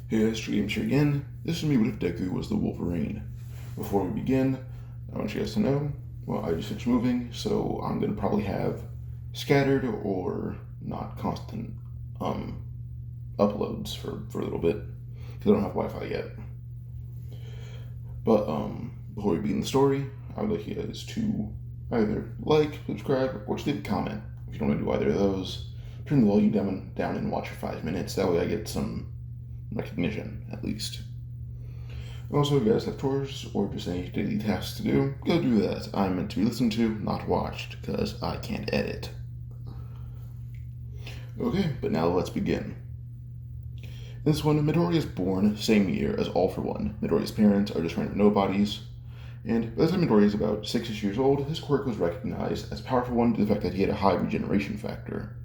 Hey guys, Stream here again. This is me with if Deku was the Wolverine. Before we begin, I want you guys to know, well, I just finished moving, so I'm going to probably have scattered or not constant uploads for a little bit, because I don't have Wi-Fi yet. But before we begin the story, I would like you guys to either like, subscribe, or just leave a comment. If you don't want to do either of those, turn the volume down and watch for 5 minutes. That way I get some recognition, at least. Also, if you guys have chores or just any daily tasks to do, go do that. I'm meant to be listened to, not watched, because I can't edit. Okay, but now let's begin. In this one, Midoriya is born same year as All For One. Midoriya's parents are just random nobodies, and by the time Midoriya is about 6 years old, his quirk was recognized as a powerful one due to the fact that he had a high regeneration factor.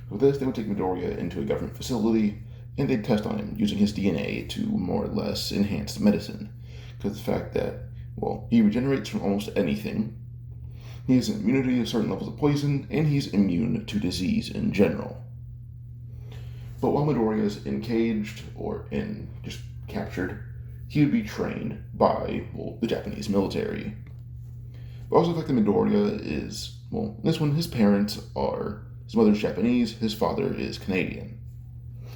With this, they would take Midoriya into a government facility, and they'd test on him using his DNA to more or less enhance medicine. Because the fact that, well, he regenerates from almost anything, he has immunity to certain levels of poison, and he's immune to disease in general. But while Midoriya is encaged or just captured, he would be trained by, well, the Japanese military. But also the fact that Midoriya is, well, in this one, his parents are, his mother's Japanese, his father is Canadian.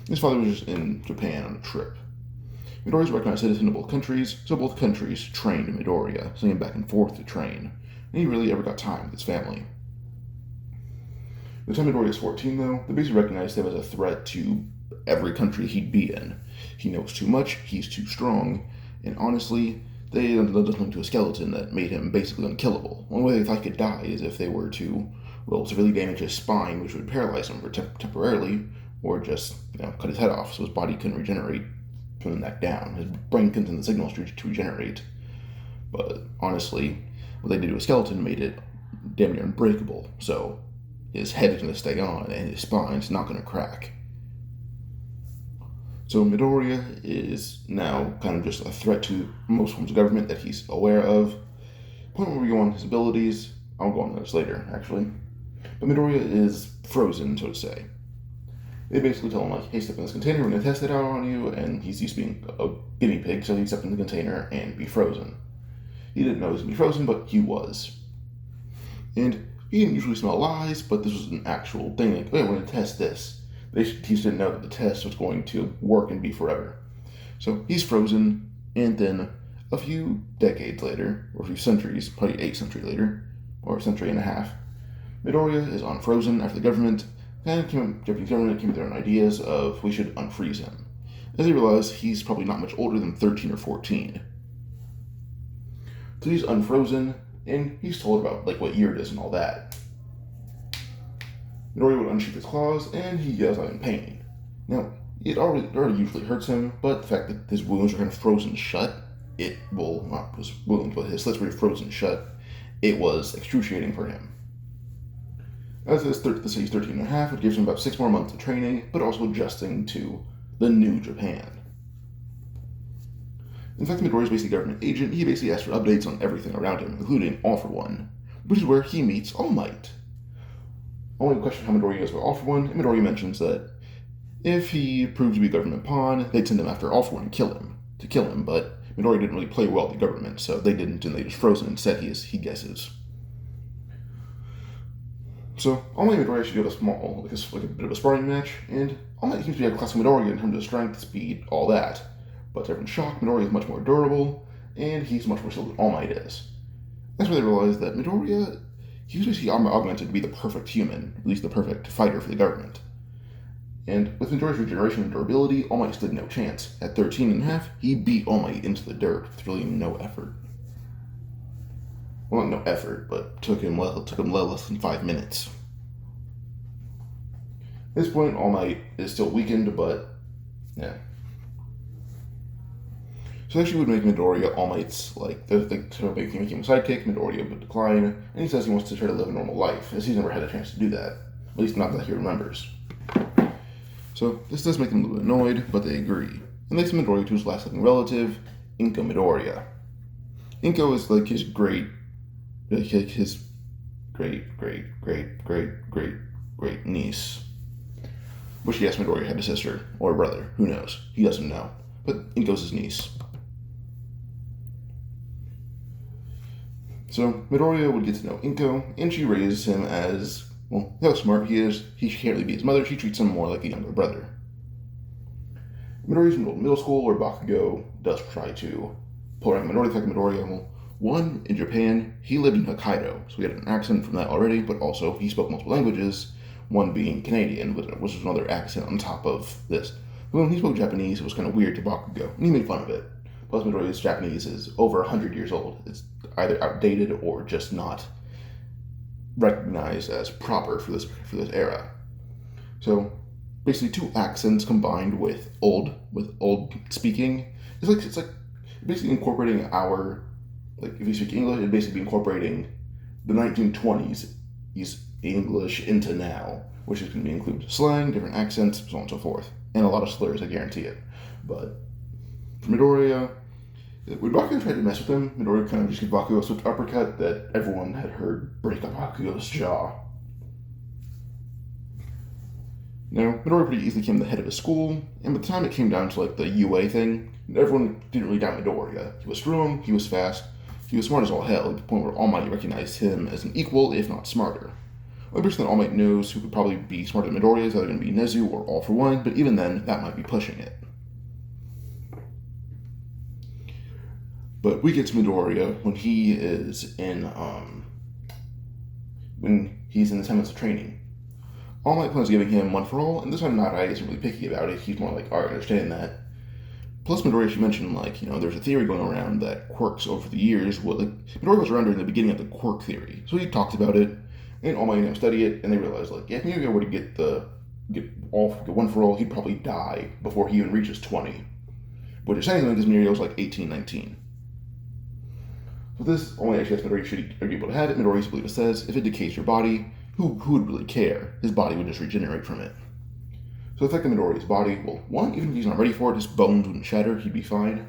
His father was just in Japan on a trip. Midoriya is a recognized citizen of both countries, so both countries trained Midoriya, sending him back and forth to train, and he really ever got time with his family. By the time Midoriya is 14, though, they basically recognized him as a threat to every country he'd be in. He knows too much, he's too strong, and honestly, they ended up listening to a skeleton that made him basically unkillable. One way they thought he could die is if they were to, well, severely damage his spine, which would paralyze him for temporarily, or just, cut his head off so his body couldn't regenerate from the neck down. His brain couldn't send the signals to regenerate. But honestly, what they did to a skeleton made it damn near unbreakable, so his head is going to stay on and his spine's not going to crack. So Midoriya is now kind of just a threat to most forms of government that he's aware of. Point where we go on his abilities, I'll go on those later, actually. But Midoriya is frozen, so to say. They basically tell him, like, hey, step in this container, we're going to test it out on you, and he's used to being a guinea pig, so he stepped in the container and be frozen. He didn't know he was going to be frozen, but he was. And he didn't usually smell lies, but this was an actual thing, like, hey, we're going to test this. He just didn't know that the test was going to work and be forever. So he's frozen, and then a few decades later, or a few centuries, probably 8 centuries later, or a century and a half, Midoriya is unfrozen after the government Japanese government came with their own ideas of we should unfreeze him, as they realize he's probably not much older than 13 or 14. So he's unfrozen, and he's told about what year it is and all that. Midoriya would unsheath his claws, and he yells out in pain. Now, it already usually hurts him, but the fact that his wounds are kind of frozen shut, not his wounds, but his slits were frozen shut, it was excruciating for him. As this, let's say he's 13 and a half, it gives him about 6 more months of training, but also adjusting to the new Japan. In fact, Midoriya is basically a government agent. He basically asks for updates on everything around him, including All For One, which is where he meets All Might. All Might questions how Midoriya knows about All For One, and Midoriya mentions that if he proves to be a government pawn, they'd send him after All For One to kill him, but Midoriya didn't really play well with the government, so they didn't, and they just froze him. Instead, he guesses. So, All Might and Midoriya should go to a bit of a sparring match, and All Might seems to be a classic Midoriya in terms of strength, speed, all that. But to everyone's shock, Midoriya is much more durable, and he's much more skilled than All Might is. That's where they realize that Midoriya, he was basically augmented to be the perfect human, at least the perfect fighter for the government. And with Midoriya's regeneration and durability, All Might stood no chance. At 13 and a half, he beat All Might into the dirt with really no effort. Well, not no effort, but took him less than 5 minutes. At this point, All Might is still weakened, but yeah. So actually would make Midoriya All Might's, to make him a sidekick. Midoriya would decline, and he says he wants to try to live a normal life, as he's never had a chance to do that. At least not that he remembers. So this does make them a little bit annoyed, but they agree. And they send Midoriya to his last living relative, Inko Midoriya. Inko is his great niece. which he asked Midoriya had a sister or a brother. Who knows? He doesn't know. But Inko's his niece. So Midoriya would get to know Inko, and she raises him as, well, how smart he is. He can't really be his mother. She treats him more like a younger brother. Midoriya's in middle school, where Bakugo does try to pull around Midoriya, like Midoriya. Well, one, in Japan, he lived in Hokkaido, so he had an accent from that already, but also he spoke multiple languages, one being Canadian, which was another accent on top of this. When he spoke Japanese, it was kind of weird to Bakugo, and he made fun of it. Plus, Midoriya's Japanese is over 100 years old. It's either outdated or just not recognized as proper for this era. So, basically, two accents combined with old speaking. It's like basically incorporating our, like, if you speak English, it'd basically be incorporating the 1920s English into now, which is going to include slang, different accents, so on and so forth, and a lot of slurs, I guarantee it. But for Midoriya, when Bakugo tried to mess with him, Midoriya kind of just gave Bakugo a swift uppercut that everyone had heard break up Bakugo's jaw. Now, Midoriya pretty easily became the head of his school, and by the time it came down to, like, the UA thing, everyone didn't really doubt Midoriya. He was strong, he was fast, he was smart as all hell, to the point where All Might recognized him as an equal, if not smarter. The only person that All Might knows who could probably be smarter than Midoriya is either going to be Nezu or All for One, but even then, that might be pushing it. But we get to Midoriya when he is in, when he's in the 10 months of training. All Might plans giving him one for all, and this time Narai isn't really picky about it. He's more like, alright, I understand that. Plus, Midoriya, she mentioned, like, there's a theory going around that quirks over the years, Midoriya was around during the beginning of the quirk theory. So he talked about it, and All Might and him study it, and they realized, like, if Midoriya were to get one for all, he'd probably die before he even reaches 20. Which is saying, because Midoriya was like 18, 19. So this only actually asks Midoriya should he be able to have it. Midoriya believe it says, if it decays your body, who would really care? His body would just regenerate from it. So affecting Midoriya's body, well, one, even if he's not ready for it, his bones wouldn't shatter, he'd be fine.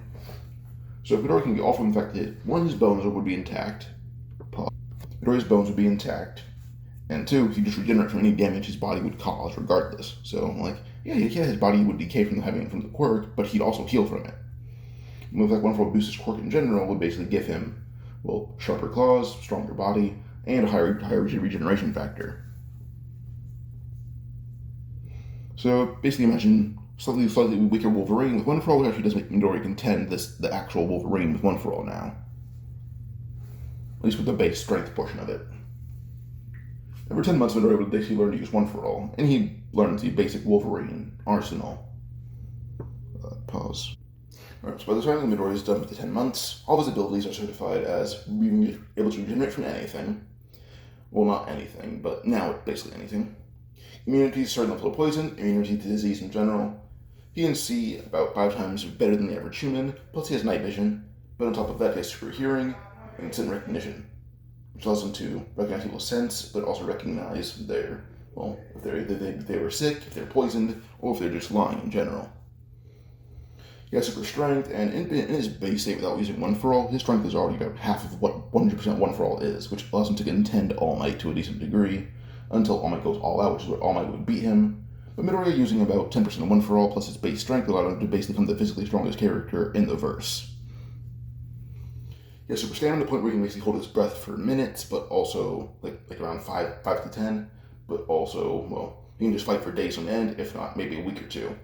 So if Midoriya can get off infected, one, his bones would be intact. Midoriya's bones would be intact. And two, he'd just regenerate from any damage his body would cause, regardless. So, like, yeah, his body would decay from the quirk, but he'd also heal from it. Move like one for boost his quirk in general would basically give him, well, sharper claws, stronger body, and a higher regeneration factor. So basically imagine slightly weaker Wolverine with one for all, which actually does make Midoriya contend the actual Wolverine with one for all now. At least with the base strength portion of it. Every 10 months, Midoriya would basically learn to use one for all, and he learns the basic Wolverine arsenal. Pause. Alright, so by the time Midoriya is done with the 10 months, all of his abilities are certified as being able to regenerate from anything. Well, not anything, but now basically anything. Immunity to certain levels of poison, immunity to disease in general. He can see about 5 times better than the average human, plus he has night vision, but on top of that he has super hearing and instant recognition, which allows him to recognize people's scents, but also recognize if they were sick, if they're poisoned, or if they're just lying in general. He has super strength, and in his base state without using one for all, his strength is already about half of what 100% one for all is, which allows him to contend All Might to a decent degree, until All Might goes all out, which is where All Might would beat him. But Midoriya using about 10% of one for all plus his base strength allowed him to basically become the physically strongest character in the verse. He has super stamina to the point where he can basically hold his breath for minutes, but also like around 5 to 10, but also, well, he can just fight for days on end, if not maybe a week or two.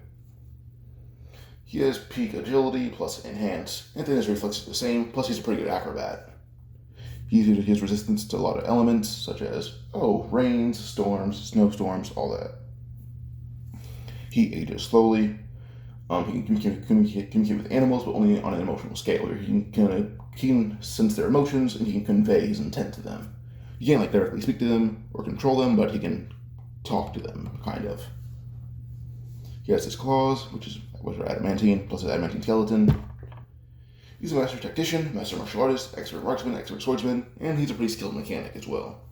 He has peak agility plus enhance, and then his reflexes are the same, plus he's a pretty good acrobat. He has resistance to a lot of elements, such as, rains, storms, snowstorms, all that. He ages slowly. He can communicate with animals, but only on an emotional scale, where he can sense their emotions, and he can convey his intent to them. He can't directly speak to them or control them, but he can talk to them, kind of. He has his claws, which are adamantine, plus his adamantine skeleton. He's a master tactician, master martial artist, expert marksman, expert swordsman, and he's a pretty skilled mechanic as well.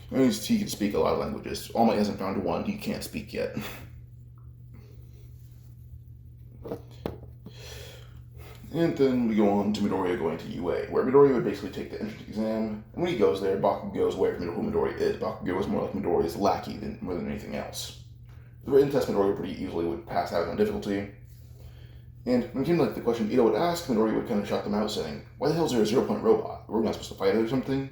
He can speak a lot of languages. All Might hasn't found one he can't speak yet. And then we go on to Midoriya going to UA, where Midoriya would basically take the entrance exam, and when he goes there, Bakugo is aware of who Midoriya is. Bakugo is more like Midoriya's lackey more than anything else. The written test, Midoriya pretty easily would pass out on difficulty. And when it came to the question Ito would ask, Midoriya would kind of shut them out, saying, "Why the hell is there a 0-point robot? Were we not supposed to fight it or something?"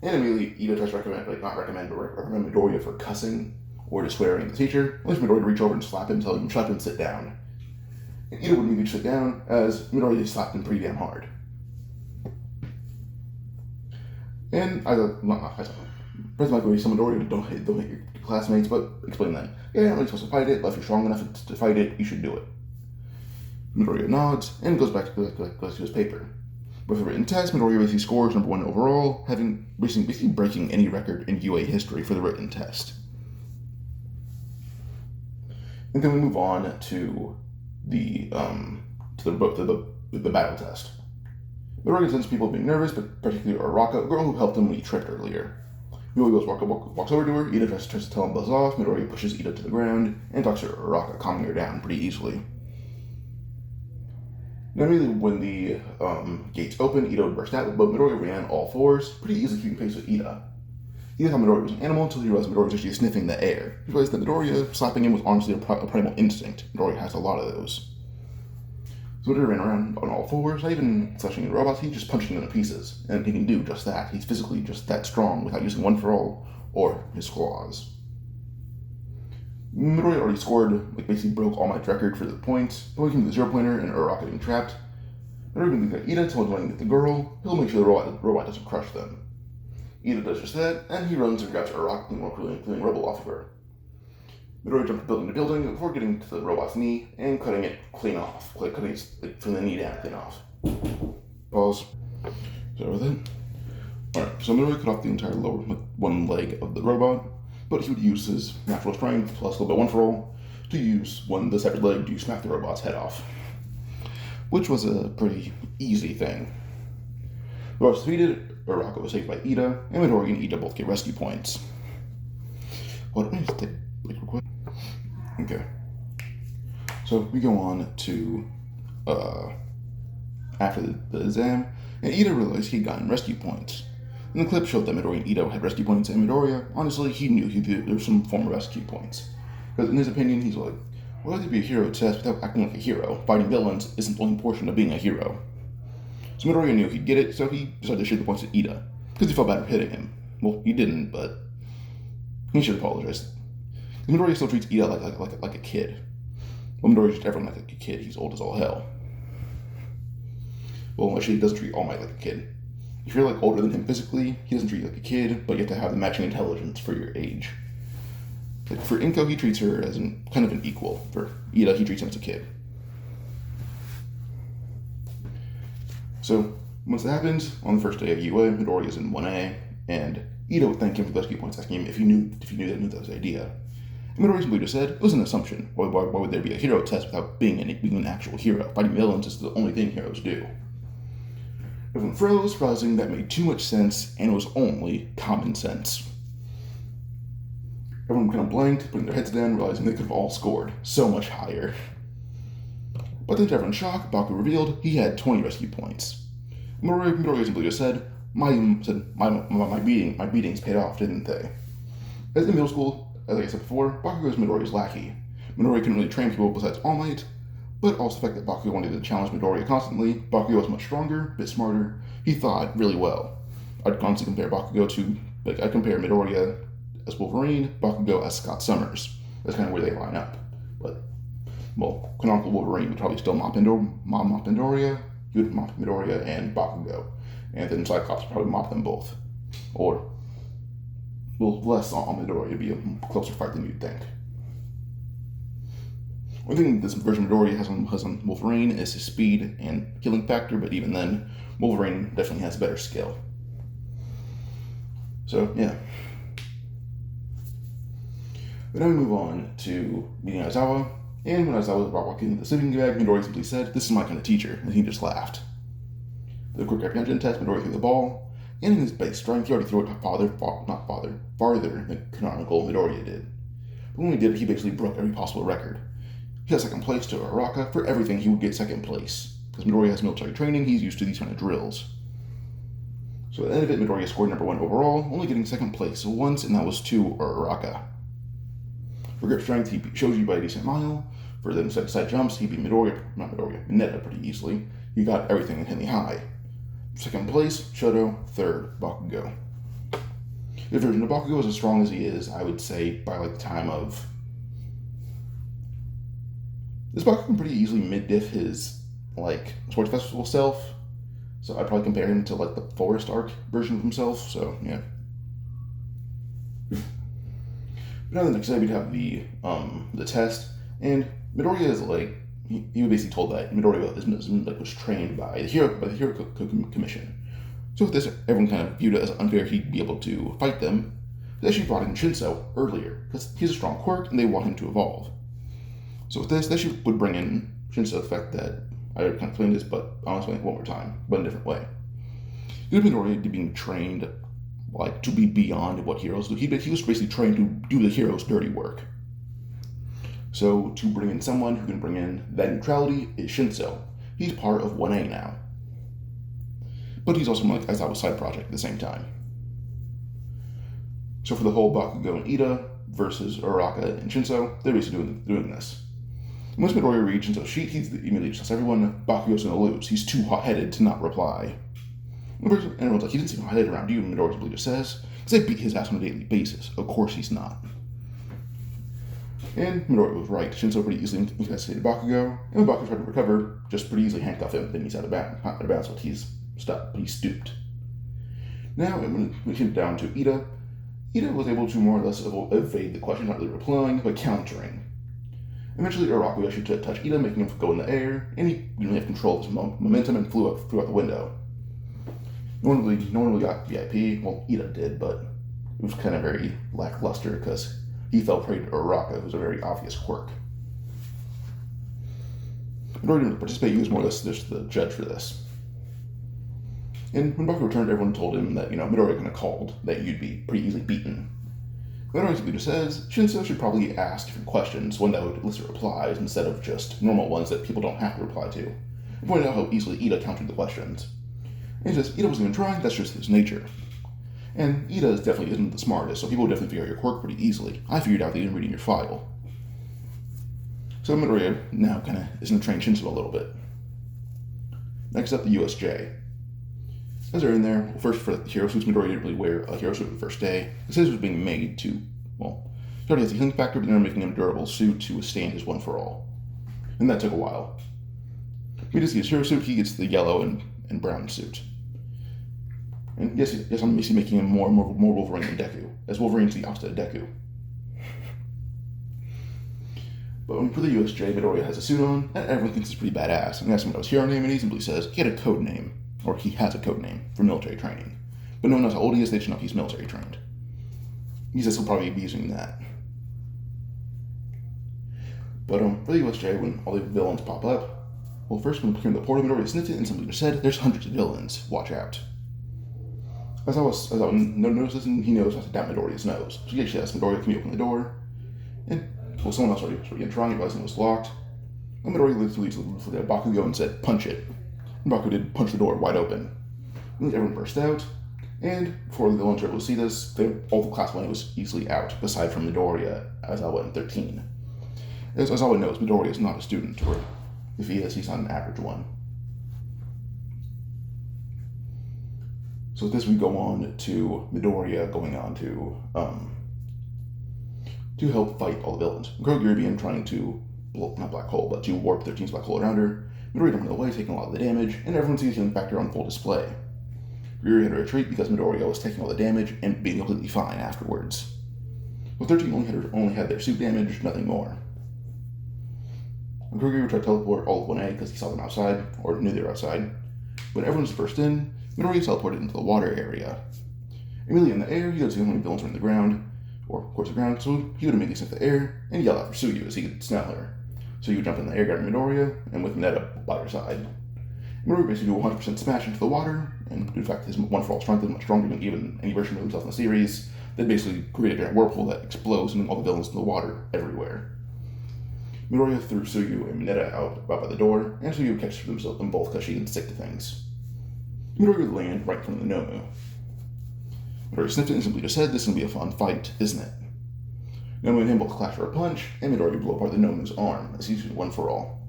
And immediately Ito tries to recommend Midoriya for cussing or just swearing at the teacher. At least Midoriya would reach over and slap him, tell him, "Shut up and sit down." And Ito would immediately sit down, as Midoriya slapped him pretty damn hard. And I thought, President Michael, some Midoriya, don't hate your classmates, but explain that. Yeah, you're not really supposed to fight it, but if you're strong enough to fight it, you should do it. Midoriya nods and goes back to his paper. With a written test, Midoriya basically scores number 1 overall, having basically breaking any record in UA history for the written test. And then we move on to the battle test. Midoriya senses people being nervous, but particularly Araka, a girl who helped him when he tripped earlier. Midoriya walks over to her. Ito tries to tell him buzz off. Midoriya pushes Ito to the ground and talks to Araka, calming her down pretty easily. Now, immediately when the gates open, Ito would burst out, but Midoriya ran all fours, pretty easily keeping pace with Ito. Ito thought Midoriya was an animal until he realized Midoriya was actually sniffing the air. He realized that Midoriya slapping him was honestly a primal instinct. Midoriya has a lot of those. So Midoriya ran around on all fours, not even slashing at robots, he's just punching them to pieces. And he can do just that. He's physically just that strong without using One For All or his claws. Midoriya already scored, basically broke All Might's record for the points, but when he came to the 0-pointer and Araka getting trapped, Midoriya can get Ito, tell him to get the girl, he'll make sure the robot doesn't crush them. Ito does just that, and he runs and grabs Araka, clearing rubble off of her. Midoriya jumped building to building before getting to the robot's knee and cutting it clean off, cutting it from the knee down clean off. Pause. Sorry about that. Alright, so Midoriya cut off the entire lower one leg of the robot, but he would use his natural strength plus a little bit One For All to use the severed leg to smack the robot's head off, which was a pretty easy thing. The robot was defeated, Araka was saved by Ito, and Midoriya and Ito both get rescue points. Let me just take a break real quick. Okay. So we go on to after the exam, and Ito realized he'd gotten rescue points. And the clip showed that Midoriya and Ito had rescue points, and Midoriya, honestly, he knew there was some form of rescue points. Because in his opinion, he's like, why would there be a hero test without acting like a hero? Fighting villains isn't the only portion of being a hero. So Midoriya knew he'd get it, so he decided to share the points at Ito, because he felt bad for hitting him. Well, he didn't, but he should apologize. Midoriya still treats Ito like a kid. Well, Midoriya treats everyone like a kid. He's old as all hell. Well, actually, he doesn't treat All Might like a kid. If you're older than him physically, he doesn't treat you like a kid, but you have to have the matching intelligence for your age. For Inko, he treats her as kind of an equal. For Ito, he treats him as a kid. So, once that happens, on the first day of UA, Midoriya is in 1A, and Ito would thank him for the rescue points, asking him if he knew that was the idea. And Midoriya simply just said, it was an assumption. Why would there be a hero test without being an actual hero? Fighting villains is the only thing heroes do. Everyone froze, realizing that made too much sense, and it was only common sense. Everyone kind of blanked, putting their heads down, realizing they could have all scored so much higher. But then to everyone's shock, Baku revealed he had 20 rescue points. Midoriya simply just said, my beatings paid off, didn't they? As in middle school, as I said before, Bakugo was Midoriya's lackey. Midoriya couldn't really train people besides All Might, but also the fact that Bakugo wanted to challenge Midoriya constantly. Bakugo was much stronger, a bit smarter. He thought really well. I'd constantly compare Bakugo to, I compare Midoriya as Wolverine, Bakugo as Scott Summers. That's kind of where they line up. But, well, canonical Wolverine would probably still mop Midoriya, he would mop Midoriya and Bakugo. And then Cyclops would probably mop them both. Or, well, less on Midoriya, it'd be a closer fight than you'd think. One thing this version of Midoriya has on Wolverine is his speed and healing factor, but even then, Wolverine definitely has better skill. So, yeah. But now we move on to meeting Aizawa, and when Aizawa was about walking into the sleeping bag, Midoriya simply said, "This is my kind of teacher," and he just laughed. The quick apprehension test, Midoriya threw the ball, and in his base strength, he already threw it farther than canonical Midoriya did. But when he did, he basically broke every possible record. He got second place to Araka. For everything, he would get second place. Because Midoriya has military training, he's used to these kind of drills. So at the end of it, Midoriya scored number 1 overall, only getting second place once, and that was to Araka. For grip strength, he beat Shoji by a decent mile. For the side jumps, he beat Mineta pretty easily. He got everything in the high. Second place, Shoto. Third, Bakugo. The version of Bakugo is as strong as he is, I would say, by like the time of... This Bakugo can pretty easily mid-diff his, like, sports festival self. So I'd probably compare him to, like, the Forest Arc version of himself, so, yeah. But now the next day we'd have the test, and Midoriya is, like, he was basically told that Midoriya was trained by the Hero Commission. So with this, everyone kind of viewed it as unfair he'd be able to fight them. They actually brought in Shinso earlier, because he's a strong quirk, and they want him to evolve. So with this, they actually would bring in Shinso, the fact that I already kind of explained this, but I'll explain it one more time, but in a different way. Midoriya being trained, like, to be beyond what heroes do. He was basically trained to do the hero's dirty work. So to bring in someone who can bring in that neutrality is Shinso. He's part of 1A now. But he's also like Aizawa's side project at the same time. So for the whole Bakugo and Ida versus Uraraka and Shinso, they're basically doing this. Once Midoriya reads Shinso's sheet, he immediately tells everyone Bakugo's gonna lose. He's too hot-headed to not reply. And everyone's like, he didn't seem hot-headed around you, and Midoriya just says, because they beat his ass on a daily basis. Of course he's not. And Midoriya was right. Shinso pretty easily incapacitated Bakugo, and when Bakugo tried to recover, just pretty easily handcuffed him, then he's out of bounds, but he's stooped. Now, when we came down to Ida was able to more or less evade the question, not really replying, but countering. Eventually, Uraraka actually touched Ida, making him go in the air, and he didn't really have control of his momentum and flew out the window. No one really got VIP. Well, Ida did, but it was kind of very lackluster because he fell prey to Uraraka, who's a very obvious quirk. In order to participate, he was more or less just the judge for this. And when Bakugo returned, everyone told him that, Midoriya kind of called that you'd be pretty easily beaten. Midoriya simply just says, Shinso should probably ask different questions, one that would elicit replies instead of just normal ones that people don't have to reply to. He pointed out how easily Ida countered the questions. And he says, Ida wasn't even trying, that's just his nature. And Ida definitely isn't the smartest, so people would definitely figure out your quirk pretty easily. I figured out that even reading your file. So Midoriya now kind of is going to train Shinso a little bit. Next up, the USJ. As they're in there, first for the hero suits, Midoriya didn't really wear a hero suit the first day. It says it was being made to, he already has the healing factor, but they're making him a durable suit to withstand his one for all. And that took a while. He does his hero suit, he gets the yellow and brown suit. And yes, I'm basically making him more Wolverine than Deku, as Wolverine's the opposite of Deku. But for the USJ, Midoriya has a suit on, and everyone thinks it's pretty badass. And asks him what his hero name, and he simply says he had a code name. Or he has a code name for military training. But no one knows how old he is, they just know he's military trained. He says he'll probably be using that. But for the USJ, when all the villains pop up, first when appearing in the portal, Midoriya sniffed it and simply just said, there's hundreds of villains, watch out. As I noticed this, and he knows how to doubt Midoriya's nose. So he actually asked Midoriya, can you open the door? And, someone else already trying, realizing it was locked. And Midoriya literally looked at Bakugo and said, punch it. And Bakugo did punch the door wide open. And everyone burst out, and before the villains were able to see this, all the class 1A was easily out, aside from Midoriya, Aizawa, and 13. As Aizawa knows, Midoriya is not a student, or if he is, he's not an average one. So with this, we go on to Midoriya going on to help fight all the villains. Kurogiri trying to to warp 13's black hole around her. Midoriya jumped away, taking a lot of the damage, and everyone sees the healing factor on full display. Kurogiri had to retreat because Midoriya was taking all the damage and being completely fine afterwards. Well, 13 only had their suit damage, nothing more. Kurogiri tried to teleport all of 1A because he saw them outside, or knew they were outside. When everyone's first in, Midoriya teleported into the water area. Immediately in the air, he could see how many villains were in the ground, or of course the ground, so he would immediately sniff the air and yell out for Suyu as he could smell her. So he would jump in the air, grab Midoriya, and with Mineta by her side. Midoriya basically do a 100% smash into the water, and in fact his one for all strength is much stronger than even any version of himself in the series. That basically created a giant whirlpool that explodes and all the villains in the water everywhere. Midoriya threw Suyu and Mineta out by the door, and Suyu catches them both because she gets sick to things. Midoriya would land right in front of the Nomu. Midoriya sniffed it and simply just said, this is going to be a fun fight, isn't it? Nomu and him both clash for a punch, and Midoriya blow apart the Nomu's arm as he's one for all.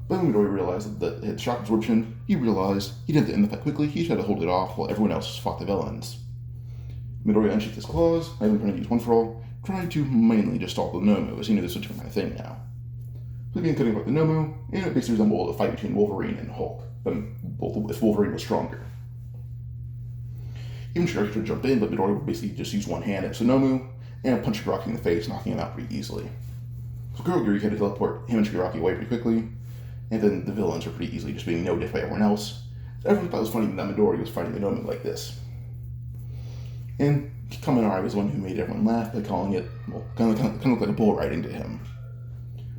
But when Midoriya realized that his shock absorption, he realized he didn't have to end the fight quickly, he just had to hold it off while everyone else fought the villains. Midoriya unsheathed his claws, not even trying to use one for all, trying to mainly just stall the Nomu, as he knew this was a different kind of thing now. So he began cutting apart the Nomu, and it basically resembled a fight between Wolverine and Hulk, but if Wolverine was stronger. Even Shigaraki tried to jump in, but Midoriya would basically just use one hand at Nomu, and punch Shigaraki in the face, knocking him out pretty easily. So Kurogiri had to teleport him and Shigaraki away pretty quickly, and then the villains were pretty easily just being noticed by everyone else. So everyone thought it was funny that Midoriya was fighting the Nomu like this. And Kaminari was the one who made everyone laugh by calling it, well, kind of looked like a bull riding to him.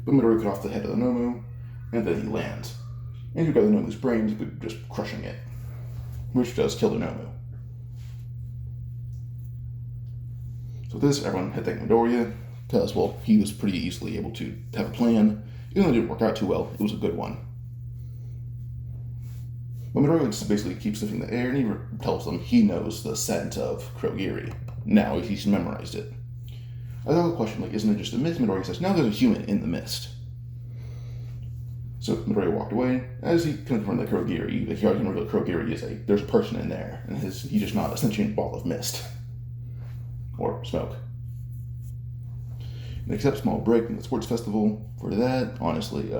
But Midoriya cut off the head of the Nomu, and then he lands. And he got the Nomu's brains, but just crushing it, which does kill the Nomu. So with this, everyone had thanked Midoriya, because, well, he was pretty easily able to have a plan. Even though it didn't work out too well, it was a good one. But Midoriya just basically keeps sniffing the air, and he tells them he knows the scent of Kurogiri. Now he's memorized it. I thought the question, like, isn't it just a mist? Midoriya says, now there's a human in the mist. So Midoriya walked away, as he confirmed that Kurogiri, like, he already knew that Kurogiri is there's a person in there, and he's just not a sentient ball of mist. Or smoke. And except small break in the sports festival. For that, honestly,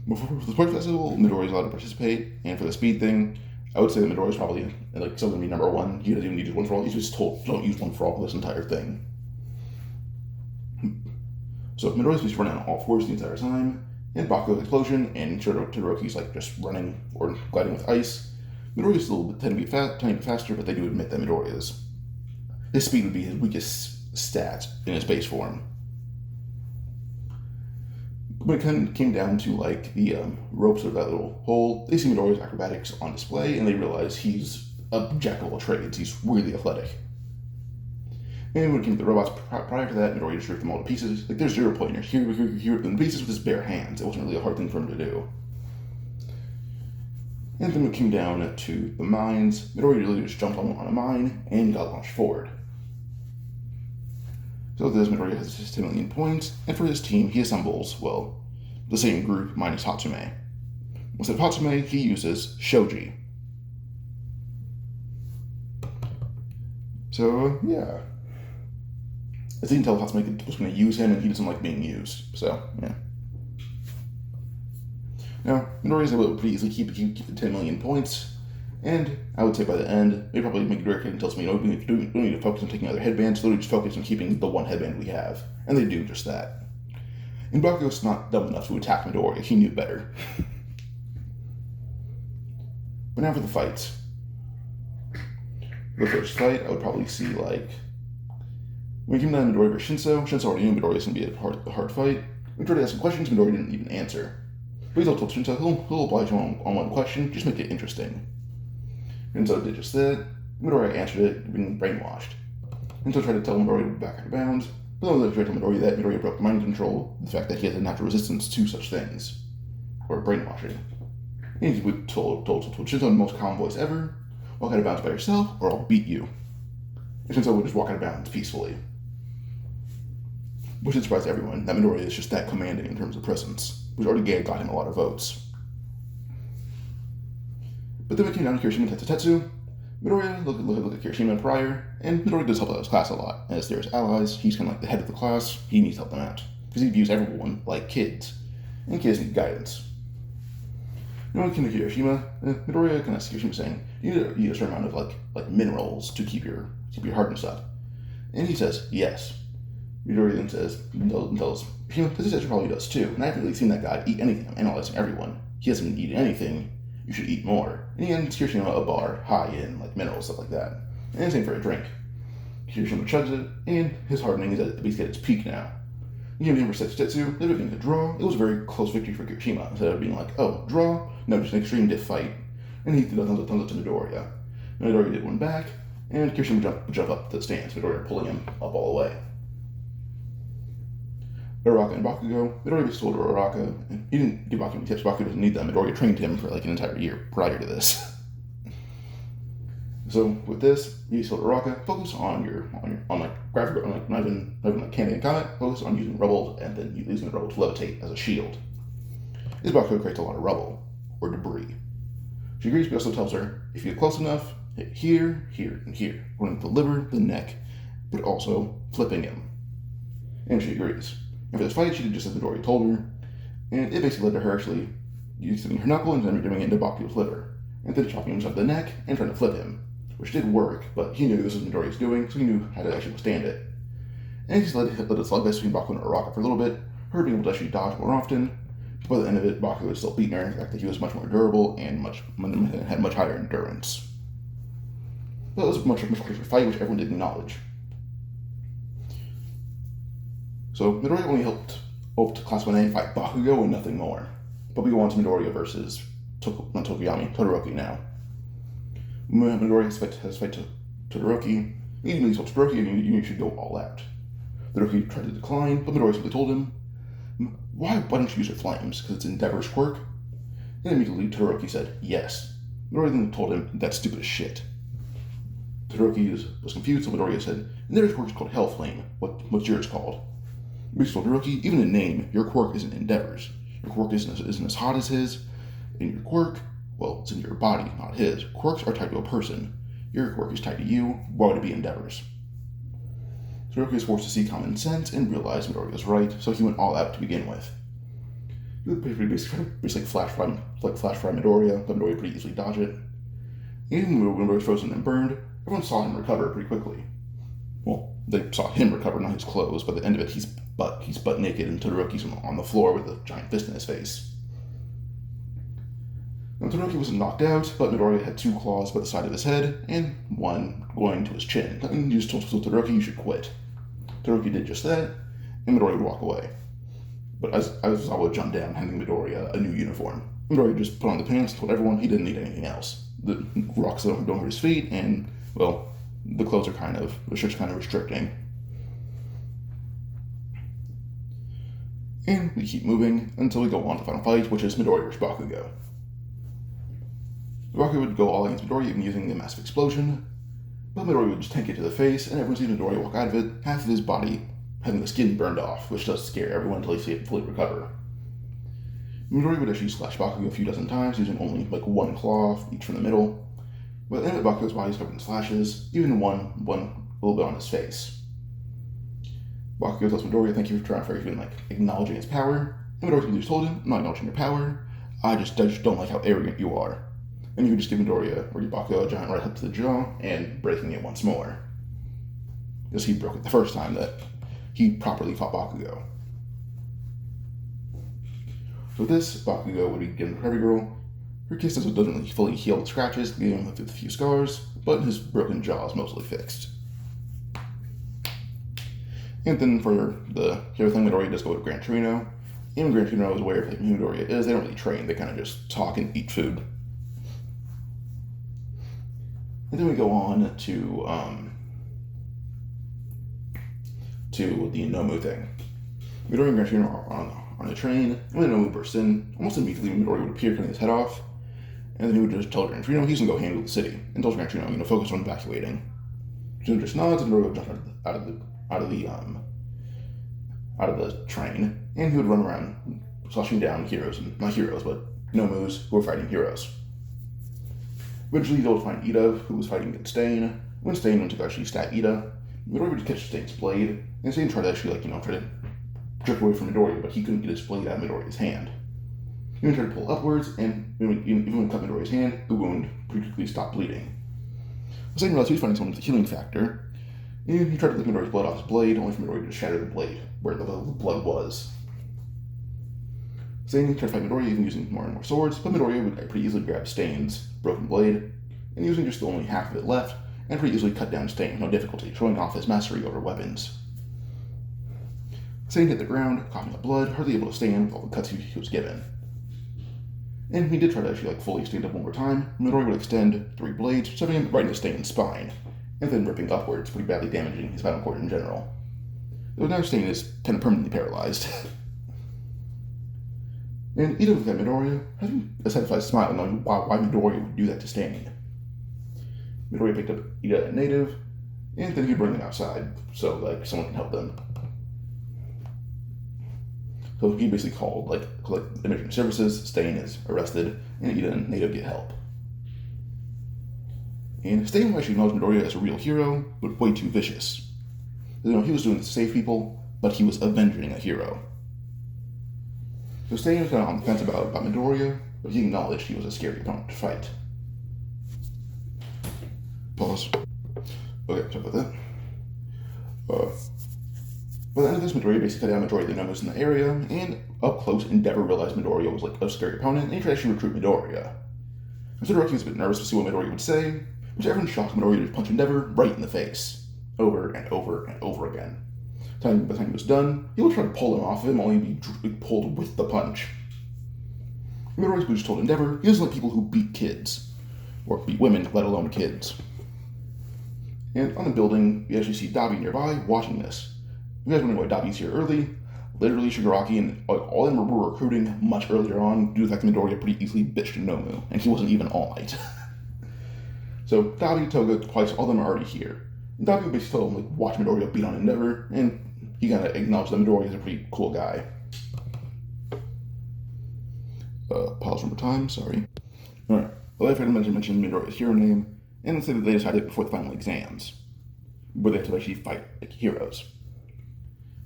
before the sports festival, Midoriya's allowed to participate, and for the speed thing, I would say that Midoriya's probably still gonna be number one. He doesn't even need one for all. He's just told don't use one for all for this entire thing. So Midoriya's just running on all fours the entire time, and Bakugo's explosion, and Todoroki's just running or gliding with ice. Midoriya's still tend to be tiny bit faster, but they do admit that Midoriya's his speed would be his weakest stat in his base form. When it came down to the ropes of that little hole, they see Midoriya's acrobatics on display, and they realize he's a jack of all trades. He's really athletic. And when it came to the robots prior to that, Midoriya just ripped them all to pieces. There's 0 pointers. He ripped them to pieces with his bare hands. It wasn't really a hard thing for him to do. And then when it came down to the mines, Midoriya really just jumped on a mine and got launched forward. So this Midoriya has his 10 million points, and for his team, he assembles, the same group minus Hatsume. Instead of Hatsume, he uses Shoji. So, yeah. As you can tell, Hatsume was going to use him, and he doesn't like being used. So, yeah. Now, Midoriya is able to pretty easily keep the 10 million points, and I would say by the end, they probably make it directly and tells me, we don't need to focus on taking other headbands, literally just focus on keeping the one headband we have. And they do just that. And Bakugo's not dumb enough to attack Midoriya, he knew better. But now for the fights. The first fight, I would probably see, when it came down to Midoriya versus Shinso already knew Midoriya was going to be a hard fight. We tried to ask some questions, Midoriya didn't even answer. But he's all told Shinso he'll oblige him on one question, just make it interesting. Shinso did just that. Midoriya answered it, being brainwashed. Shinso tried to tell Midoriya to back out of bounds, but though they tried to tell Midoriya that, Midoriya broke mind control, the fact that he has a natural resistance to such things, or brainwashing. And he told Shinso in the most calm voice ever, walk out of bounds by yourself, or I'll beat you. And Shinso would just walk out of bounds peacefully. Which should surprise everyone, that Midoriya is just that commanding in terms of presence, which already got him a lot of votes. But then it came down to Kirishima and Tetsu. Midoriya looked at Kirishima prior, and Midoriya does help out his class a lot. As they're his allies, he's kind of like the head of the class, he needs to help them out. Because he views everyone like kids, and kids need guidance. When it came to Kirishima, Midoriya kind of sees Kirishima saying, you need a certain amount of like minerals to keep your hardness up. And he says, yes. Midoriya then tells Kirishima, Tetsu probably does too, and I haven't really seen that guy eat anything. I'm analyzing everyone. He hasn't eaten anything. You should eat more. And he hands Kirishima a bar high in minerals, stuff like that. And same for a drink. Kirishima chugs it, and his hardening is basically at its peak now. Even him versus Tetsu, they were being a draw. It was a very close victory for Kirishima. Instead of being draw, no, just an extreme diff fight. And he did tons of to Midoriya. Midoriya did one back, and Kirishima jumped up to the stands, Midoriya pulling him up all the way. Uraraka and Bakugo. Midoriya was told Uraraka, and he didn't give Bakugo any tips. Bakugo doesn't need them. Midoriya trained him for an entire year prior to this. So with this, you told Uraraka, focus on graphic, not even camping in combat, focus on using rubble and then using the rubble to levitate as a shield. This Bakugo creates a lot of rubble, or debris. She agrees, but also tells her, if you get close enough, hit here, here, and here, running the liver, the neck, but also flipping him. And she agrees. And for this fight, she did just as Midoriya told her, and it basically led to her actually using her knuckle and then doing it into Bakugo's liver, and then chopping him inside the neck and trying to flip him, which did work, but he knew this was Midoriya's doing, so he knew how to actually withstand it. And he let it slug best between Bakugo and Uraraka for a little bit, her being able to actually dodge more often. By the end of it, Bakugo was still beating her, in fact that he was much more durable and had much higher endurance. But it was a much closer fight, which everyone did acknowledge. So Midoriya only helped Class 1A fight Bakugo and nothing more. But we go on to Midoriya versus Todoroki now. Midoriya has fight Todoroki. Even though he told Todoroki, you should go all out. Todoroki tried to decline, but Midoriya simply told him, why don't you use your flames? Because it's Endeavor's quirk? And immediately Todoroki said, yes. Midoriya then told him, that's stupid as shit. Todoroki was confused, so Midoriya said, Endeavor's quirk is called Hellflame. What's yours called? Midoriya told Todoroki, even in name, your quirk isn't Endeavor's. Your quirk isn't as hot as his. And your quirk, well, it's in your body, not his. Quirks are tied to a person. Your quirk is tied to you. Why would it be Endeavor's? Todoroki was forced to see common sense and realize Midoriya was right, so he went all out to begin with. He would basically flash fry Midoriya, but Midoriya pretty easily dodge it. Even when Midoriya was frozen and burned, everyone saw him recover pretty quickly. Well, they saw him recover, not his clothes, but at the end of it, he's butt naked, and Todoroki's on the floor with a giant fist in his face. Now, Todoroki wasn't knocked out, but Midoriya had two claws by the side of his head, and one going to his chin. And he just told Todoroki, you should quit. Todoroki did just that, and Midoriya would walk away. But as I would jump down, handing Midoriya a new uniform. Midoriya just put on the pants, told everyone he didn't need anything else. The rocks don't hurt his feet, and, well, the shirt's kind of restricting. And we keep moving until we go on to the final fight, which is Midoriya versus Bakugo. Bakugo would go all against Midoriya, even using the massive explosion, but Midoriya would just tank it to the face, and everyone sees Midoriya walk out of it, half of his body having the skin burned off, which does scare everyone until they see it fully recover. Midoriya would actually slash Bakugo a few dozen times, using only one claw each from the middle, but at the end of Bakugo's body is covered in slashes, even one a little bit on his face. Bakugo tells Midoriya, thank you for even acknowledging his power, and Midoriya just told him, I'm not acknowledging your power, I just don't like how arrogant you are. And he would just give Bakugo a giant right hook to the jaw and breaking it once more. Because he broke it the first time that he properly fought Bakugo. So this, Bakugo would be given to Heavy Girl. Her kisses doesn't really fully heal the scratches, leaving him with a few scars, but his broken jaw is mostly fixed. And then for the other thing, Midoriya does go with Gran Torino. And Gran Torino is aware of who Midoriya is. They don't really train, they kind of just talk and eat food. And then we go on to the Nomu thing. Midoriya and Gran Torino are on a train, and when Nomu bursts in, almost immediately Midoriya would appear, cutting his head off, and then he would just tell Gran Torino he's gonna go handle the city, and tells Gran Torino, focus on evacuating. Torino just nods, and Midoriya would jump out of the train, and he would run around slashing down not heroes, but Nomus who were fighting heroes. Eventually, they would find Ida, who was fighting against Stain. When Stain went to actually stab Ida, Midoriya would catch Stain's blade, and Stain tried to actually, try to jerk away from Midoriya, but he couldn't get his blade out of Midoriya's hand. He even tried to pull upwards, and even when he cut Midoriya's hand, the wound pretty quickly stopped bleeding. Stain realized he was finding someone with a healing factor, and he tried to lick Midoriya's blood off his blade, only for Midoriya to shatter the blade, where the blood was. Stain tried to fight Midoriya even using more and more swords, but Midoriya would pretty easily grab Stain's broken blade, and using just only half of it left, and pretty easily cut down Stain with no difficulty, showing off his mastery over weapons. Stain hit the ground, coughing up blood, hardly able to stand with all the cuts he was given. And he did try to actually fully stand up one more time. Midoriya would extend 3 blades, shoving him right into Stain's spine, and then ripping upwards, pretty badly damaging his spinal cord in general. Though now Stain is kind of permanently paralyzed. And Ida looked at Midoriya, having a satisfied smile, knowing why Midoriya would do that to Stain. Midoriya picked up Ida and Native, and then he'd bring them outside so like someone can help them. So he basically called like emergency services. Stain is arrested, and Ida and Native get help. And Stain actually knows Midoriya as a real hero, but way too vicious. You know, he was doing this to save people, but he was avenging a hero. So Stain was kind of on the fence about Midoriya, but he acknowledged he was a scary opponent to fight. Pause. Okay, sorry about that. By the end of this, Midoriya basically cut down majority of the numbers in the area, and up close, Endeavor realized Midoriya was like a scary opponent, and he tried to actually recruit Midoriya. Todoroki was a bit nervous to see what Midoriya would say, which everyone shocked Midoriya to punch Endeavor right in the face, over and over and over again. By the time he was done, he would try to pull him off of him, only be pulled with the punch. Midoriya just told Endeavor he doesn't like people who beat kids, or beat women, let alone kids. And on the building, we actually see Dabi nearby watching this. If you guys wondering why Dabi's here early, literally Shigaraki and all of them were recruiting much earlier on due to the fact that Midoriya pretty easily bitched Nomu, and he wasn't even All Might. So Dabi, Toga, twice, all of them are already here. And Dabi basically told him, like, watch Midoriya beat on Endeavor, and he kind of acknowledged that Midoriya is a pretty cool guy. Pause one more time, sorry. Alright, well, I've mentioned Midoriya's hero name, and instead that they decided before the final exams, where they have to actually fight like heroes.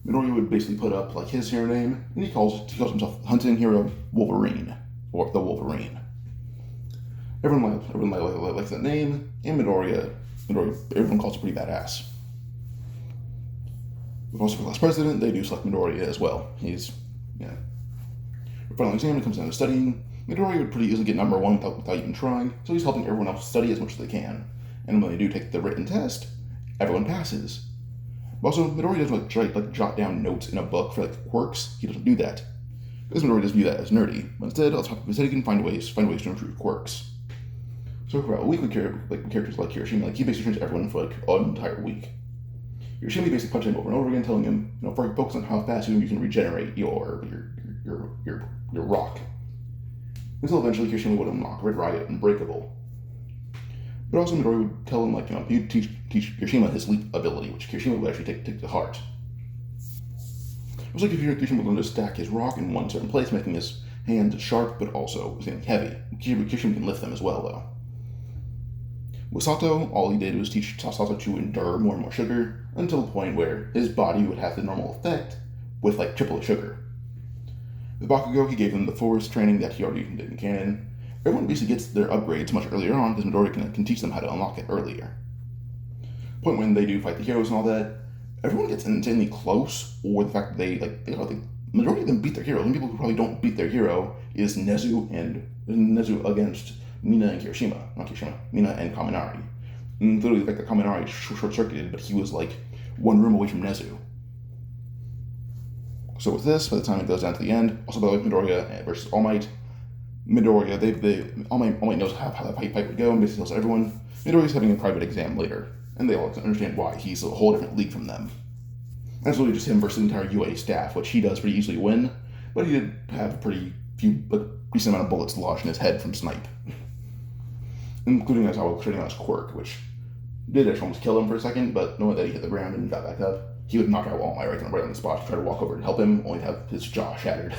Midoriya would basically put up like his hero name, and he calls himself hunting hero Wolverine, or the Wolverine. Everyone likes that name, and Midoriya, everyone calls it pretty badass. But also for the last president, they do select Midoriya as well. He's, yeah. For final exam, when it comes down to studying, Midoriya would pretty easily get number one without even trying, so he's helping everyone else study as much as they can. And when they do take the written test, everyone passes. But also, Midoriya doesn't jot down notes in a book for quirks. He doesn't do that. Because Midoriya doesn't view that as nerdy. But instead he can find ways to improve quirks. So for a week with characters like Hiroshima, he basically trains everyone for an entire week. Hiroshima basically punches him over and over again, telling him, focus on how fast you can regenerate your rock. Until eventually Hiroshima would unlock Red Riot Unbreakable. But also Midoriya would tell him, he'd teach Hiroshima his leap ability, which Hiroshima would actually take to heart. It was like if Hiroshima would learn to stack his rock in one certain place, making his hands sharp, but also heavy. Hiroshima can lift them as well, though. With Sato, all he did was teach Sato to endure more and more sugar, until the point where his body would have the normal effect, with triple the sugar. With Bakugo, he gave them the force training that he already did in canon. Everyone basically gets their upgrades much earlier on, because Midoriya can teach them how to unlock it earlier. The point when they do fight the heroes and all that, everyone gets insanely close, or the fact that majority of them beat their hero. The only people who probably don't beat their hero is Nezu against Mina and Mina and Kaminari. And literally, the fact that Kaminari short-circuited, but he was one room away from Nezu. So with this, by the time it goes down to the end, also by the way, Midoriya versus All Might, All Might knows how that fight would go, and basically tells everyone Midoriya's having a private exam later, and they all understand why. He's a whole different league from them. And it's really just him versus the entire UA staff, which he does pretty easily win, but he did have a decent amount of bullets lodged in his head from Snipe. Including as I was trading on his quirk, which did actually almost kill him for a second, but knowing that he hit the ground and got back up, he would knock out All Might right on the spot to try to walk over and help him, only to have his jaw shattered.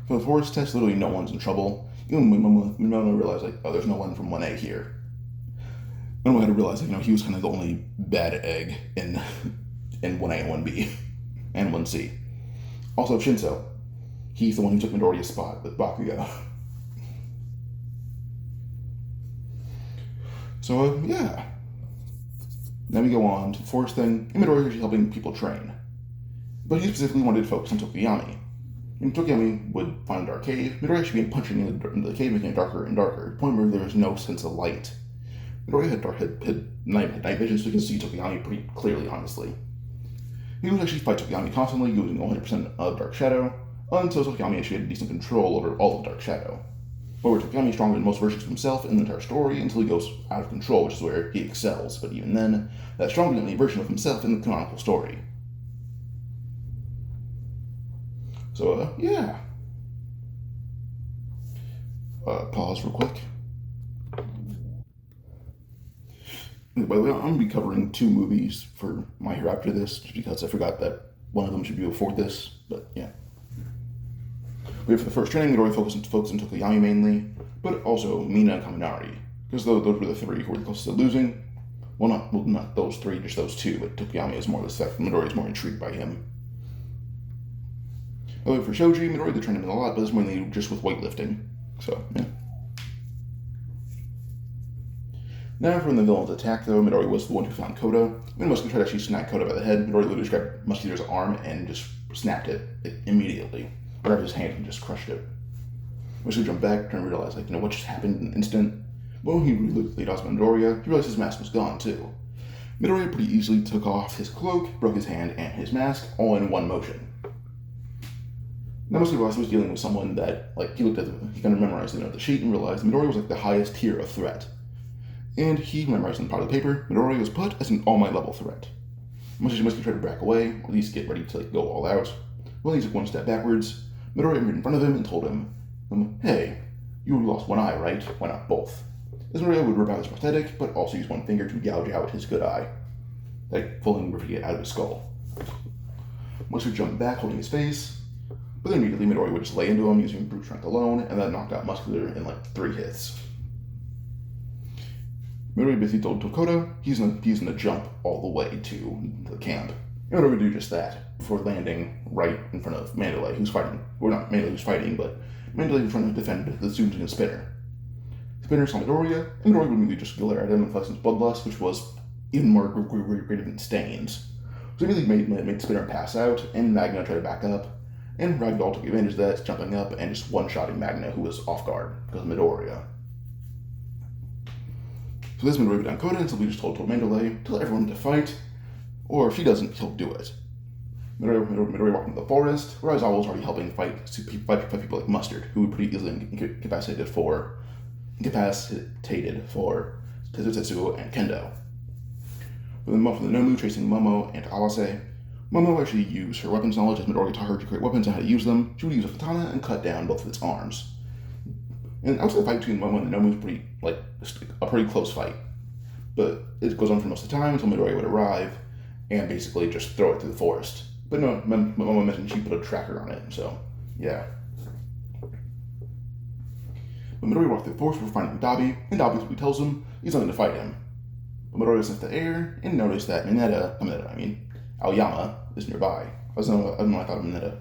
For the force test, literally no one's in trouble. Even when Momo realized, there's no one from 1A here. Momo had to realize, he was kind of the only bad egg in 1A and 1B, and 1C. Also, Shinso. He's the one who took Midoriya's spot with Bakugo. So, yeah. Then we go on to the force thing, and Midoriya is helping people train. But he specifically wanted to focus on Tokuyami. When Tokuyami would find a dark cave, Midoriya should be punching into the cave, making it darker and darker, to the point where there was no sense of light. Midoriya had night vision, so he could see Tokuyami pretty clearly, honestly. He would actually fight Tokuyami constantly, using 100% of Dark Shadow, until Tokuyami actually had decent control over all of Dark Shadow. But where Tokuyami is stronger than most versions of himself in the entire story until he goes out of control, which is where he excels. But even then, that's stronger than any version of himself in the canonical story. So, yeah. Pause real quick. By the way, I'm going to be covering 2 movies for My Hero after this, just because I forgot that one of them should be before this, but yeah. We have for the first training, Midori focused on Tokoyami mainly, but also Mina and Kaminari, because those were the 3 who were the closest to losing. Well, not those 3, just those 2, but Tokoyami is more the set. Midori is more intrigued by him. However, for Shoji, Midori did train him a lot, but it's mainly just with weightlifting, so yeah. Now, from the villain's attack, though, Midori was the one who found Koda. When Muska tried to actually snap Koda by the head, Midori literally just grabbed Musketeer's arm and just snapped it immediately. Grabbed his hand and just crushed it. Muska jumped back, trying to realize, what just happened in an instant. Well, he relooked at Midoriya, he realized his mask was gone, too. Midoriya pretty easily took off his cloak, broke his hand, and his mask, all in one motion. Now, Muska realized he was dealing with someone that, he kind of memorized the sheet and realized Midoriya was, the highest tier of threat. And he memorized on part of the paper, Midori was put as an all-might level threat. Muska tried to back away, or at least get ready to go all out. Well, he took one step backwards. Midori appeared in front of him and told him, "Hey, you lost one eye, right? Why not both?" As Midori would rip out his prosthetic, but also use one finger to gouge out his good eye, pulling ripping it out of his skull. Muska jumped back, holding his face, but then immediately Midori would just lay into him using brute strength alone, and that knocked out Muscular in 3 hits. Midori basically told Koda he's gonna jump all the way to the camp. And Midori would do just that before landing right in front of Mandalay, who's fighting. Well, not Mandalay who's fighting, but Mandalay was trying to defend the Zunjin Spinner. Spinner saw Midoriya, and Midori would immediately just glare at him and flex his bloodlust, which was even more greater than Stain's. So he immediately made Spinner pass out, and Magna tried to back up, and Ragdoll took advantage of that, jumping up and just one-shotting Magna, who was off guard because of Midoriya. So this Midori down Koda and simply just told Mandalay, tell everyone to fight, or if she doesn't, he'll do it. Midori walked into the forest, where Aizawa was already helping fight people like Mustard, who were pretty easily incapacitated for Tetsutetsu and Kendo. With the Nomu chasing Momo and Awase, Momo actually used her weapons knowledge as Midori taught her to create weapons and how to use them. She would use a katana and cut down both of its arms. And outside the fight between Momo and the Nomu was a pretty close fight. But it goes on for most of the time until Midori would arrive and basically just throw it through the forest. But no, Momo mentioned she put a tracker on it, so yeah. But Midori walked through the forest before finding Dabi, and Dabi tells him he's not going to fight him. But Midori sniffed the air and noticed that Aoyama is nearby. I don't know why I thought of Mineta.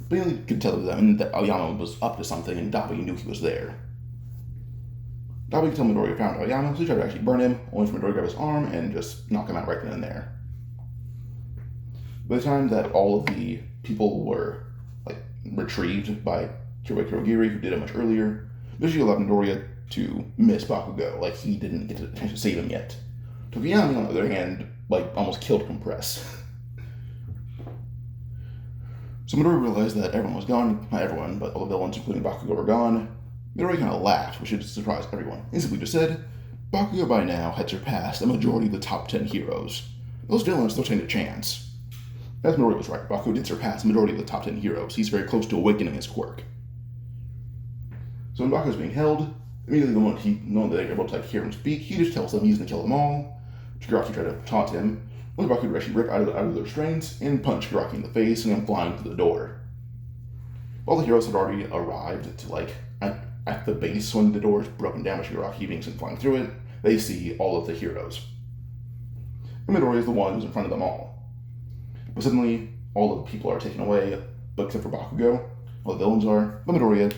But he could tell them that Aoyama was up to something, and Dabi knew he was there. Dabi could tell Midori found Aoyama, so he tried to actually burn him, only for Midori to grab his arm and just knock him out right then and there. By the time that all of the people were retrieved by Kurogiri, who did it much earlier, Michi allowed Midoriya to miss Bakugo, he didn't get a chance to save him yet. Tokoyami, on the other hand, almost killed Compress. So Midori realized that everyone was gone. Not everyone, but all the villains, including Bakugo, were gone. Midori kind of laughed, which should surprise everyone. He simply just said, Bakugo by now had surpassed a majority of the top 10 heroes. Those villains don't stand a chance. As Midori was right, Bakugo did surpass the majority of the top 10 heroes. He's very close to awakening his quirk. So when Bakugo is being held, immediately the moment they're able to hear him speak, he just tells them he's going to kill them all. Shigaraki tried to taunt him, when Bakugo would actually rip out of their restraints and punch Shigaraki in the face and then flying through the door. All the heroes had already arrived to at the base when the door is broken down by Shigaraki being sent flying through it. They see all of the heroes. And Midori is the one who's in front of them all. But suddenly, all of the people are taken away, but except for Bakugo. All the villains are, but Midoriya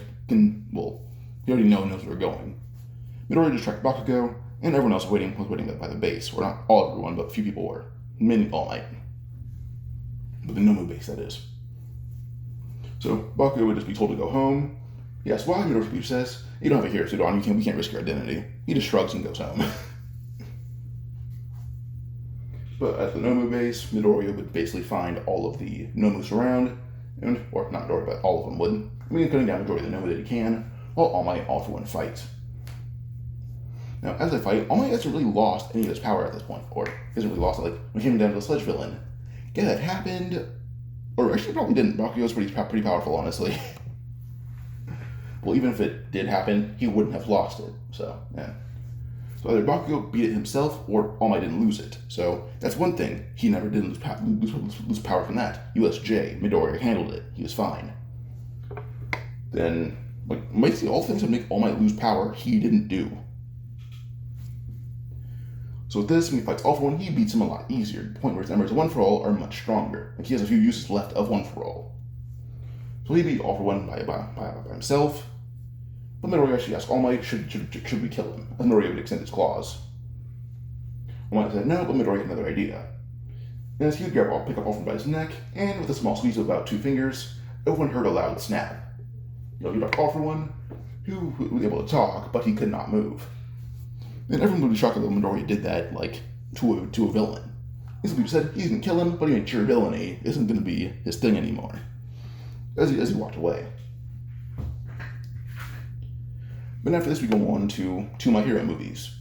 he already knows where they're going. Midoriya just tracked Bakugo, and everyone else was waiting by the base. Or not all everyone, but a few people were. Mainly All Might. But the Nomu base, that is. So Bakugo would just be told to go home. He asks why. Midori says, you don't have a hero suit on, we can't risk your identity. He just shrugs and goes home. But at the Nomu base, Midoriya would basically find all of the Nomus around, or not Midoriya, but all of them would. Cutting down Midoriya the Nomu that he can, while All Might all for one fight. Now, as they fight, All Might hasn't really lost any of his power at this point, or hasn't really lost it. When he came down to the Sledge villain, yeah, that happened, or actually probably didn't. Bakugo's pretty powerful, honestly. Well, even if it did happen, he wouldn't have lost it, so, yeah. So either Bakugo beat it himself, or All Might didn't lose it. So that's one thing. He never did lose power from that. USJ, Midoriya handled it. He was fine. Then, basically all things that make All Might lose power, he didn't do. So with this, when he fights All For One, he beats him a lot easier, to the point where his members of One For All are much stronger. He has a few uses left of One For All. So he beat All For One by himself. But Midoriya actually asked All Might, should we kill him? And Midoriya would extend his claws. All Might said no, but Midoriya had another idea. And as he would pick up All For One by his neck, and with a small squeeze of about 2 fingers, everyone heard a loud snap. You got All For One, who was able to talk, but he could not move. And everyone would be shocked that Midoriya did that, to a villain. These people said he's gonna kill him, but even sheer villainy isn't gonna be his thing anymore. As he walked away. But after this, we go on to 2 My Hero movies.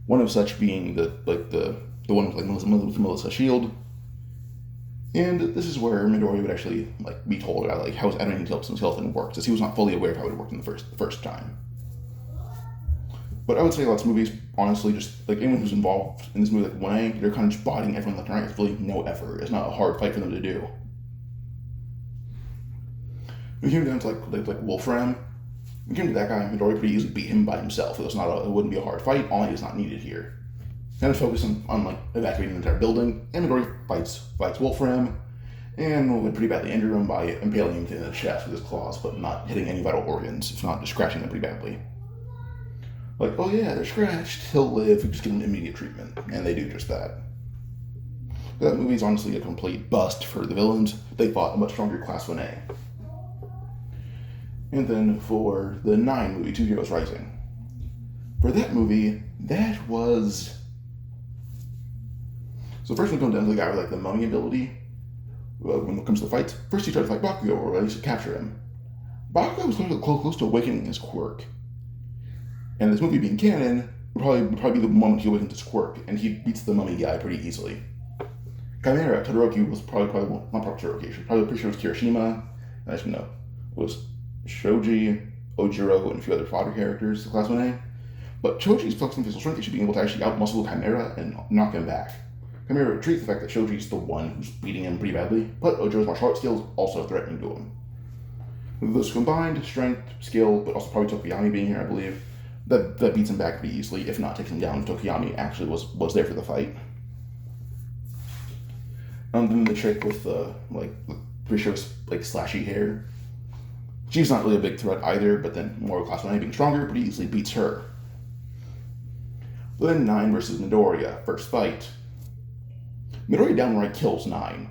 One of such being the one with Melissa Shield. And this is where Midoriya would actually be told about how his skeleton works, as he was not fully aware of how it worked in the first time. But I would say lots of movies, honestly, just anyone who's involved in this movie, 1A, they're kind of just bodying everyone left and right. It's really no effort. It's not a hard fight for them to do. When you came down to Wolverine, when you came to that guy, Midoriya pretty easily beat him by himself. It wouldn't be a hard fight. All Might is not needed here. Kind of focus on evacuating the entire building, and Midoriya fights Wolverine, and would pretty badly injure him by impaling him in the chest with his claws, but not hitting any vital organs, if not just scratching them pretty badly. Oh yeah, they're scratched, he'll live, we just give him immediate treatment, and they do just that. But that movie's honestly a complete bust for the villains. They fought a much stronger Class 1A. And then for the 9 movie, 2 Heroes Rising. For that movie, that was... So first we come down to the guy with the mummy ability. When it comes to the fights, first he tried to fight Bakugo, or at least to capture him. Bakugo was close to awakening his quirk. And this movie being canon, would probably be the moment he awakens his quirk, and he beats the mummy guy pretty easily. Chimera, Todoroki was probably not Todoroki, probably pretty sure it was Kirishima, and I just know, was Shoji, Ojiro, and a few other fodder characters in Class 1A. But Choji's flexible physical strength should be able to actually outmuscle Chimera and knock him back. Chimera retreats the fact that Shoji's the one who's beating him pretty badly, but Ojiro's martial arts skills also threatening to him. With those combined, strength, skill, but also probably Tokiyami being here, I believe, that beats him back pretty easily, if not takes him down. Tokiyami actually was there for the fight. Then the chick with the pretty sure slashy hair. She's not really a big threat either, but then more Class 1A being stronger pretty easily beats her. Then 9 versus Midoriya, first fight. Midoriya downright kills 9.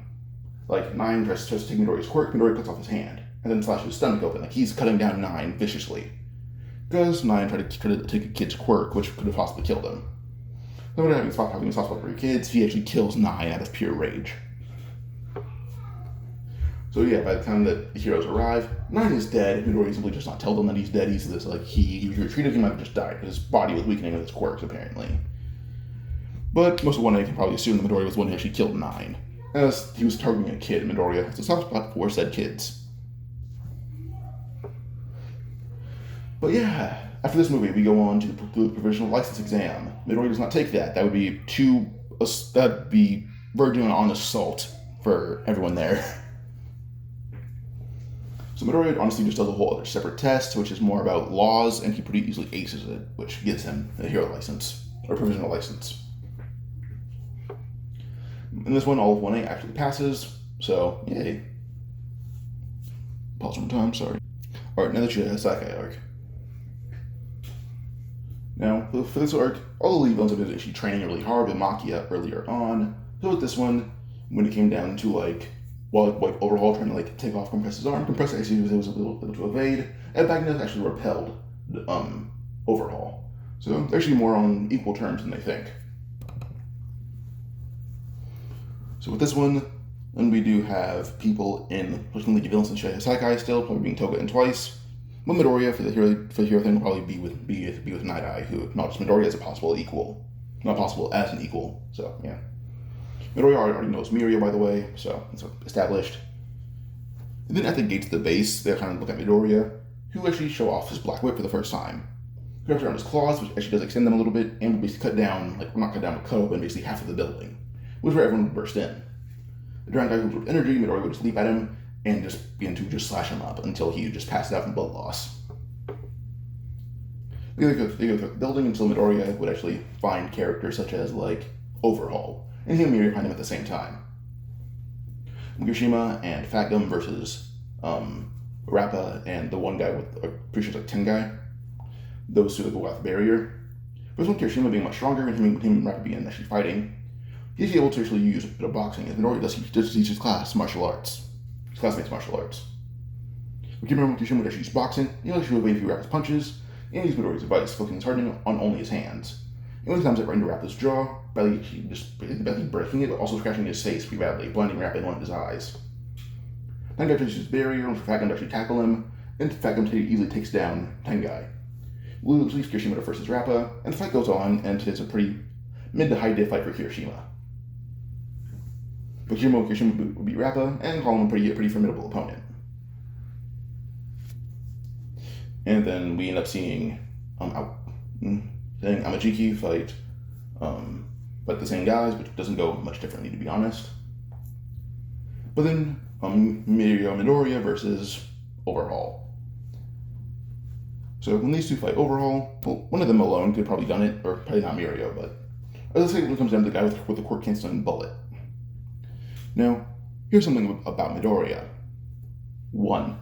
9 tries to take Midoriya's quirk, Midoriya cuts off his hand, and then slashes his stomach open, he's cutting down 9 viciously. Because 9 tried to take a kid's quirk, which could have possibly killed him. So when having a soft spot for your kids, he actually kills 9 out of pure rage. So yeah, by the time that the heroes arrive, 9 is dead. Midoriya simply does not tell them that he's dead. He's this he retreated, he might have just died. His body was weakening with his quirks, apparently. But most of 1A can probably assume that Midoriya was the one who actually killed 9. As he was targeting a kid, Midoriya has a soft spot for said kids. But yeah, after this movie, we go on to the provisional license exam. Midoriya does not take that. That'd be verging on assault for everyone there. So Midoriya honestly just does a whole other separate test, which is more about laws, and he pretty easily aces it, which gives him a hero license, or provisional license. In this one, all of 1A actually passes, so yay. Pause one time, sorry. Alright, now the Jay-Sensei arc. Now, for this arc, all the lead villains have been actually training really hard with Makia earlier on. So with this one, when it came down to Overhaul trying to take off Compress's arm, Compress actually was able to evade, and Bagnet actually repelled Overhaul. So they're actually more on equal terms than they think. So with this one, then we do have people in the villains in Jay-Sensei still, probably being Toga and Twice. But Midoriya for the hero thing will probably be with Night Eye, who acknowledges Midoriya as a possible equal. Not possible as an equal, so yeah. Midoriya already knows Miria, by the way, so it's established. And then at the gates of the base, they kind of look at Midoriya, who actually show off his black whip for the first time. He wraps around his claws, which actually does extend them a little bit, and will basically cut down, like, well, not cut down, but cut open basically half of the building, which is where everyone would burst in. The giant guy who with energy, Midoriya would just leap at him and just begin to just slash him up until he just passes out from blood loss. They go through the building until Midoriya would actually find characters such as, like, Overhaul, and he and Miria find him at the same time. Kirishima and Fat Gum versus Rappa and the one guy with, pretty sure it's like Tengai. Those two go out the barrier. But with Kirishima being much stronger and him and Rappa being actually fighting, he's able to actually use a bit of boxing. As Midoriya does, he just teaches his class martial arts. His classmates martial arts. We can remember Kirishima would actually use boxing, he would actually evade a few Rappa's punches, and use Midoriya's advice, focusing his hardening on only his hands. And when he comes up right into Rappa's jaw, barely breaking it, but also scratching his face pretty badly, blinding Rappa in one of his eyes. Tengai touches his barrier, and for Fat Gum to actually tackle him, and Fat Gum easily takes down Tengai. Leaves Kirishima to versus Rappa, and the fight goes on, and it's a pretty mid to high diff fight for Kirishima. But Kirishima would beat Rappa, and call him a pretty formidable opponent. And then we end up seeing Amajiki fight the same guys, which doesn't go much differently, to be honest. But then Midoriya versus Overhaul. So when these two fight Overhaul, well, one of them alone could have probably done it, or probably not Midoriya, but let's say when it comes down to the guy with the quirk canceling bullet. Now, here's something about Midoriya. 1.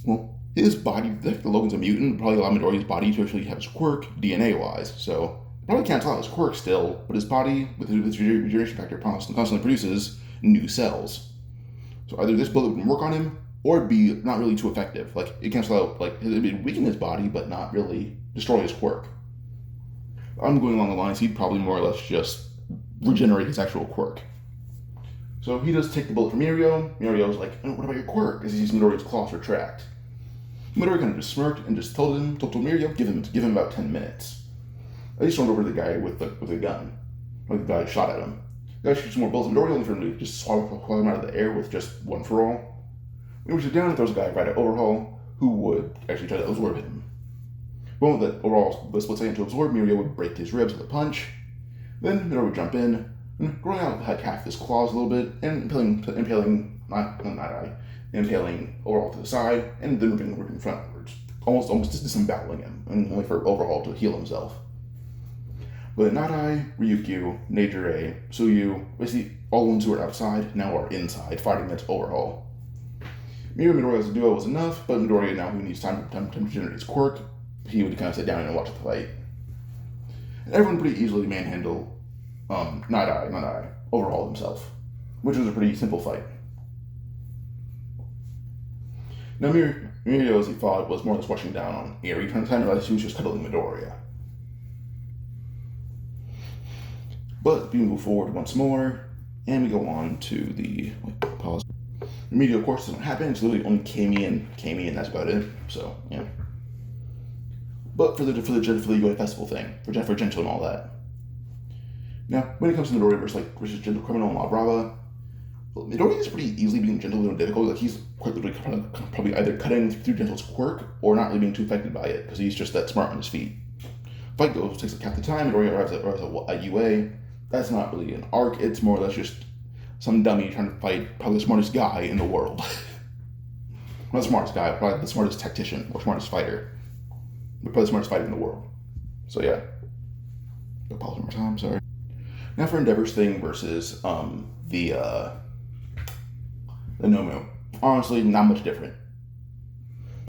Well, his body, like the Logan's a mutant, would probably allow Midoriya's body to actually have his quirk DNA-wise, so probably can't tell his quirk still, but his body, with its regeneration factor, constantly produces new cells. So either this bullet would work on him, or it'd be not really too effective. Like, it cancels out, like, it'd weaken his body, but not really destroy his quirk. I'm going along the lines, he'd probably more or less just regenerate his actual quirk. So he does take the bullet from Mirio. Mirio's like, oh, what about your quirk? As he sees Midoriya's claws retract. Midoriya kind of just smirked and just told Mirio, give him about 10 minutes. He stormed over to the guy with a gun. Like the guy shot at him. The guy shoots more bullets at Midoriya, only for him to just swallow him out of the air with just one for all. He reaches down and throws a guy right at Overhaul, who would actually try to absorb him. The moment that Overhaul was split second to absorb, Mirio would break his ribs with a punch. Then Midoriya would jump in, and growing out half his claws a little bit, and impaling Overhaul to the side, and then ripping frontwards, almost disemboweling him, and only for Overhaul to heal himself. But Nadai, Ryukyu, Neijire, Suyu, basically all the ones who are outside now are inside, fighting against Overhaul. Mirio and Midoriya as a duo was enough, but Midoriya now, who needs time to generate his quirk, he would kind of sit down and watch the fight. And everyone pretty easily manhandle Nadai, Overhaul himself, which was a pretty simple fight. Now Mirio, as he thought, was more or less rushing down on Eri, trying to realize he was just cuddling Midoriya. But we move forward once more, and we go on to the pause. Mirio, of course, doesn't happen. It's literally only Kami, and that's about it. So yeah. But for the UA festival thing, for Gentle and all that. Now, when it comes to Midoriya versus Gentle Criminal and La Brava, well, Midoriya is pretty easily being Gentle and difficult. Like, he's quite literally probably either cutting through Gentle's quirk or not really being too affected by it because he's just that smart on his feet. Fight goes, takes a half the time. Midoriya arrives at UA. That's not really an arc. It's more or less just some dummy trying to fight probably the smartest guy in the world. Not the smartest guy, probably the smartest tactician or smartest fighter. But probably the smartest fighter in the world. So yeah. Pause one more time, sorry. Now for Endeavor's thing versus the Nomu. Honestly, not much different.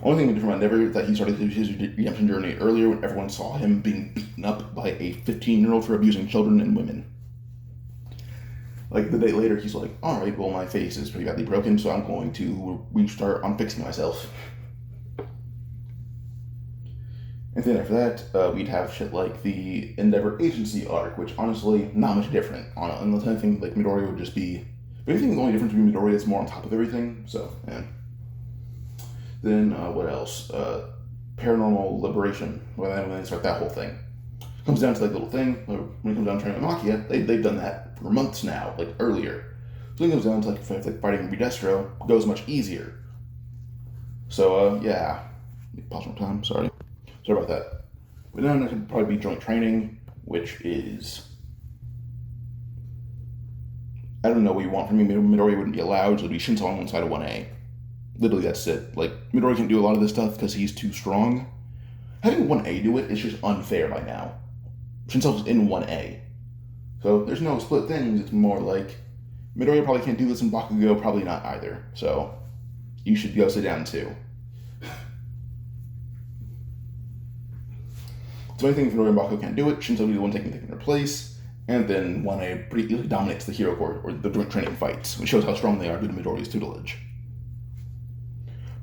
Only thing different about Endeavor is that he started his redemption journey earlier when everyone saw him being beaten up by a 15-year-old for abusing children and women. Like, the day later, he's like, alright, well, my face is pretty badly broken, so I'm going to restart on fixing myself. And then after that, we'd have shit like the Endeavor Agency arc, which honestly, not much different. Unless anything, like, Midoriya would just be... If anything, the only difference between Midoriya is more on top of everything, so, yeah. Then, what else? Paranormal Liberation, when they start that whole thing. Comes down to like little thing, when it comes down to training Makia, they've done that for months now, like earlier. So when it comes down to like fighting Redestro, goes much easier. So, yeah. Pause one time, sorry. Sorry about that. But then it could probably be joint training, which is, I don't know what you want from me. Midoriya wouldn't be allowed, so it'd be Shinso on one side of 1A. Literally, that's it. Like, Midoriya can do a lot of this stuff because he's too strong. Having 1A do it is just unfair by now. Shinso's in 1A. So there's no split things. It's more like, Midoriya probably can't do this, and Bakugo probably not either. So you should go sit down too. So anything if Midoriya and Bakugo can't do it, Shinso will be the one taking their place. And then 1A pretty easily dominates the hero court or the joint training fights, which shows how strong they are due to Midoriya's tutelage.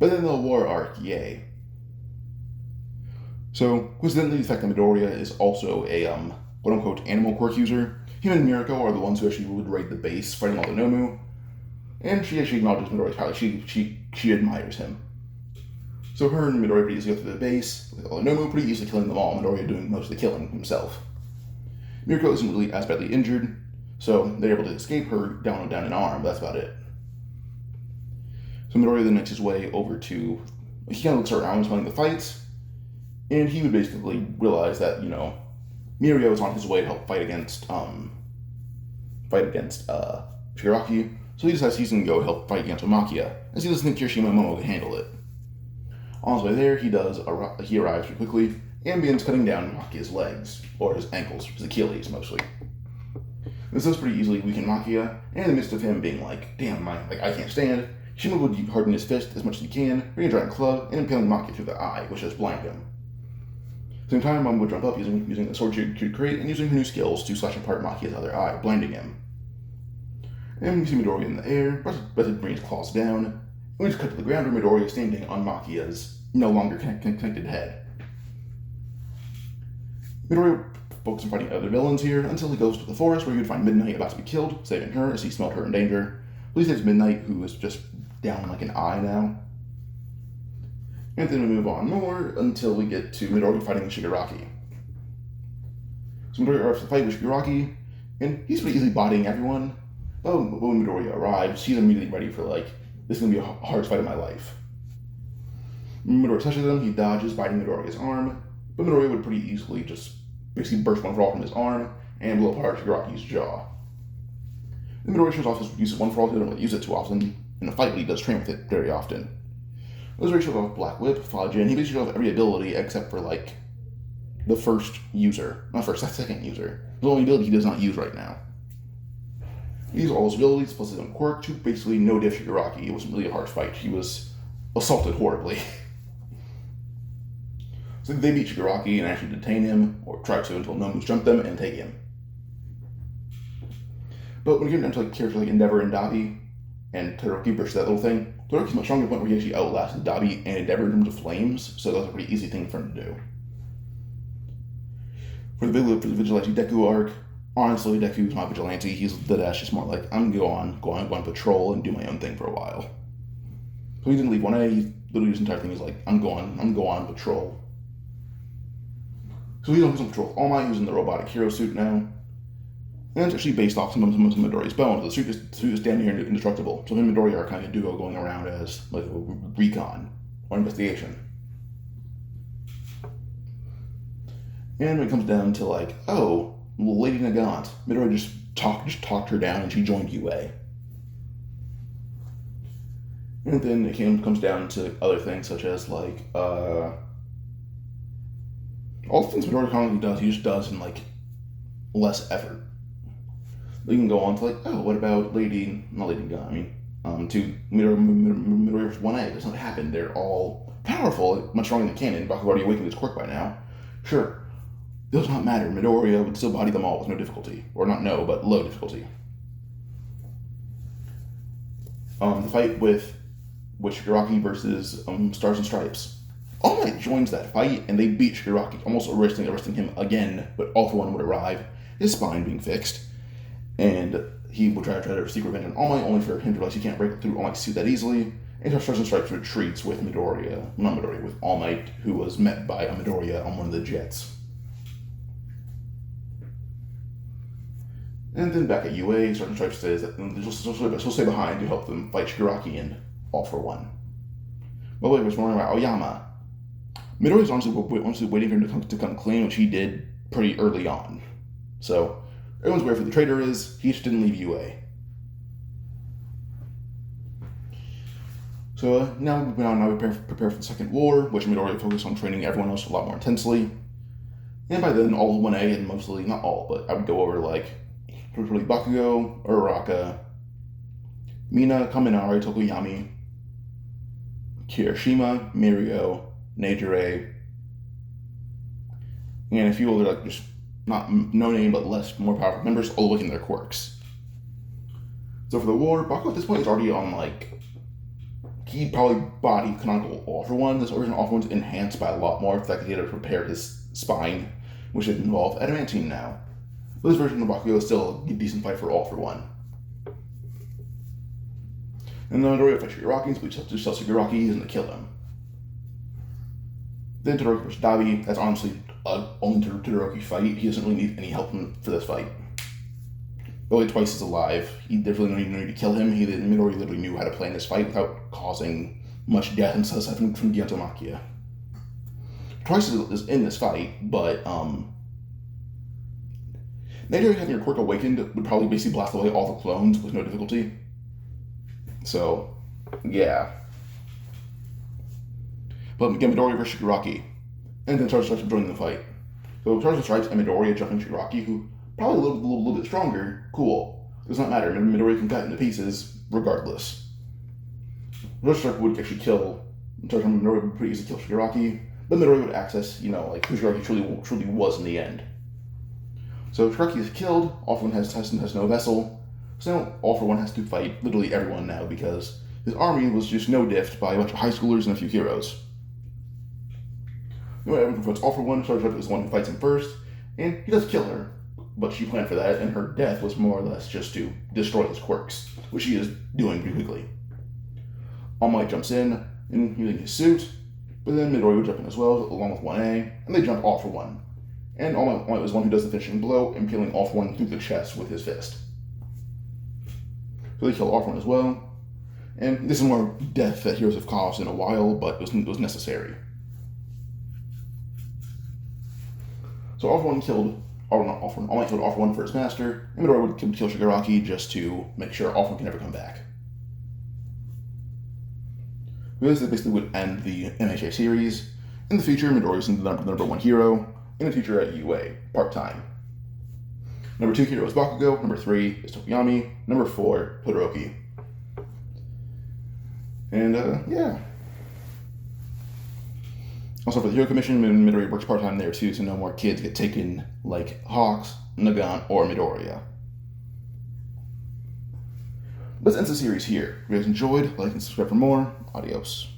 But then the war arc, yay. So, coincidentally, the fact that Midoriya is also a quote-unquote animal quirk user, him and Mirako are the ones who actually would raid the base fighting all the Nomu, and she actually acknowledges Midoriya's power. She admires him. So her and Midoriya pretty easily go through the base, with all the Nomu pretty easily killing them all, Midoriya doing most of the killing himself. Mirako isn't really as badly injured, so they're able to escape her down an arm, but that's about it. So Midoriya then makes his way over to, he kind of looks around playing the fights, and he would basically realize that, Mirio is on his way to help fight against Shigaraki, so he decides he's going to go help fight against Omakia, as he doesn't think Kirishima and Momo can handle it. On his way there, he arrives pretty quickly, and begins cutting down Makia's legs, or his ankles, his Achilles mostly. This does pretty easily weaken Makia, and in the midst of him being like, damn, I can't stand, Shima would harden his fist as much as he can, bring a giant club, and impaling Makia through the eye, which has blinded him. At the same time, Mom would jump up using the sword she could create, and using her new skills to slash apart Makia's other eye, blinding him. And we see Midoriya in the air, but it brings claws down, and we just cut to the ground where Midoriya is standing on Makia's no longer connected head. Midoriya focuses on fighting other villains here until he goes to the forest where he would find Midnight about to be killed, saving her as he smelled her in danger. At least it's Midnight, who is just down like an eye now. And then we move on more until we get to Midoriya fighting Shigaraki. So Midoriya arrives to fight with Shigaraki, and he's pretty easily bodying everyone. But when Midoriya arrives, he's immediately ready for this is going to be a hardest fight of my life. When Midoriya touches him, he dodges, biting Midoriya's arm, but Midoriya would pretty easily just basically burst one for all from his arm and blow apart Shigaraki's jaw. Then Midoriya shows off his use of one for all. He doesn't really use it too often in a fight, but he does train with it very often. Midoriya shows off Black Whip, Fajin. He basically shows off every ability except for the first user, not first, that's second user. The only ability he does not use right now. He uses all his abilities plus his own quirk to basically no-diff Shigaraki. It wasn't really a hard fight. He was assaulted horribly. So they beat Shigaraki and actually detain him, or try to until Nomus jump them and take him. But when you get down to characters like Endeavor and Dabi, and Todoroki versus that little thing, Todoroki's much stronger to the point where he actually outlasted Dabi and Endeavor in terms of flames, so that was a pretty easy thing for him to do. For the Vigilante Deku arc, honestly, Deku's not vigilante. He's just more like, I'm going to go on patrol and do my own thing for a while. So he didn't leave 1A. He literally his entire thing is like, I'm going on patrol. So he's on patrol with All Might, who's in the robotic hero suit now. And it's actually based off some of Midoriya's bones. The suit is damn near indestructible. So him and Midoriya are kind of a duo going around as a recon or investigation. And when it comes down to Lady Nagant, Midoriya just talked her down and she joined UA. And then it comes down to other things such as all the things Midoriya commonly does, he just does in less effort. You can go on to what about to Midoriya 1A. It doesn't happen. They're all powerful, much stronger than canon. Baku already awakened his quirk by now. Sure. It does not matter. Midoriya would still body them all with no difficulty. Or not no, but low difficulty. The fight with Shigaraki versus Stars and Stripes. All Might joins that fight, and they beat Shigaraki, almost arresting him again, but All For One would arrive, his spine being fixed, and he would try to seek revenge on All Might, only for him to realize he can't break through All Might's suit that easily, and Stars and Stripes retreats with with All Might, who was met by a Midoriya on one of the jets. And then back at UA, Stars and Stripes says that she'll stay behind to help them fight Shigaraki and All For One. But wait, was wondering about Aoyama. Midori was honestly waiting for him to come clean, which he did pretty early on. So everyone's aware of who the traitor is. He just didn't leave UA. So now we prepare for the Second War, which Midori focused on training everyone else a lot more intensely. And by then, all of 1A, and mostly, not all, but I would go over like Bakugo, Uraraka, Mina, Kaminari, Tokoyami, Kirishima, Mirio, Neijire, and a few other like just not no name but more powerful members, all looking their quirks. So for the war, Bakugo at this point is already on like he probably bodied canonical All For One. This original All For One's enhanced by a lot more. In fact, he had to prepare his spine, which would involve adamantine now. But this version of Bakugo is still a decent fight for All For One. And then Midoriya fights Shigaraki, so we just tell Shigaraki he's going to kill him. Then Todoroki versus Dabi. That's honestly only Todoroki fight. He doesn't really need any help for this fight. Only twice is alive. He definitely no need to kill him. Midori literally knew how to play in this fight without causing much death aside from Gigantomachia. Twice is in this fight, but Neijire having your quirk awakened would probably basically blast away all the clones with no difficulty. So, yeah. But again, Midoriya versus Shigaraki. And then Charizard starts joining the fight. So Charizard strikes and Midoriya jumping Shigaraki, who probably a little bit stronger. Cool. Does not matter. Midoriya can cut into pieces regardless. Charizard strike would actually kill. Midoriya would pretty easily kill Shigaraki, but Midoriya would access, who Shigaraki truly was in the end. So Shigaraki is killed. All For One has no vessel. So now All For One has to fight literally everyone now because his army was just no-diffed by a bunch of high schoolers and a few heroes. Everyone fights All For One. Charizard is the one who fights him first, and he does kill her. But she planned for that, and her death was more or less just to destroy his quirks, which she is doing pretty quickly. All Might jumps in, and using his suit, but then Midori would jump in as well, along with 1A, and they jump All For One. And All Might was one who does the finishing blow, impaling All For One through the chest with his fist. So they kill All For One as well, and this is more death that heroes have caused in a while, but it was necessary. So All For One killed, or not All For One, All Might killed All For One for his master, and Midori would kill Shigaraki just to make sure All For One can never come back. This basically would end the MHA series. In the future, Midori is the number one hero. In the future at UA, part-time. Number 2 hero is Bakugo. Number 3 is Tokoyami. Number 4, Todoroki. And, yeah. Also for the Hero Commission, Midori works part-time there too, so no more kids get taken like Hawks, Nagan, or Midoriya. Let's end the series here. If you guys enjoyed, like and subscribe for more. Adios.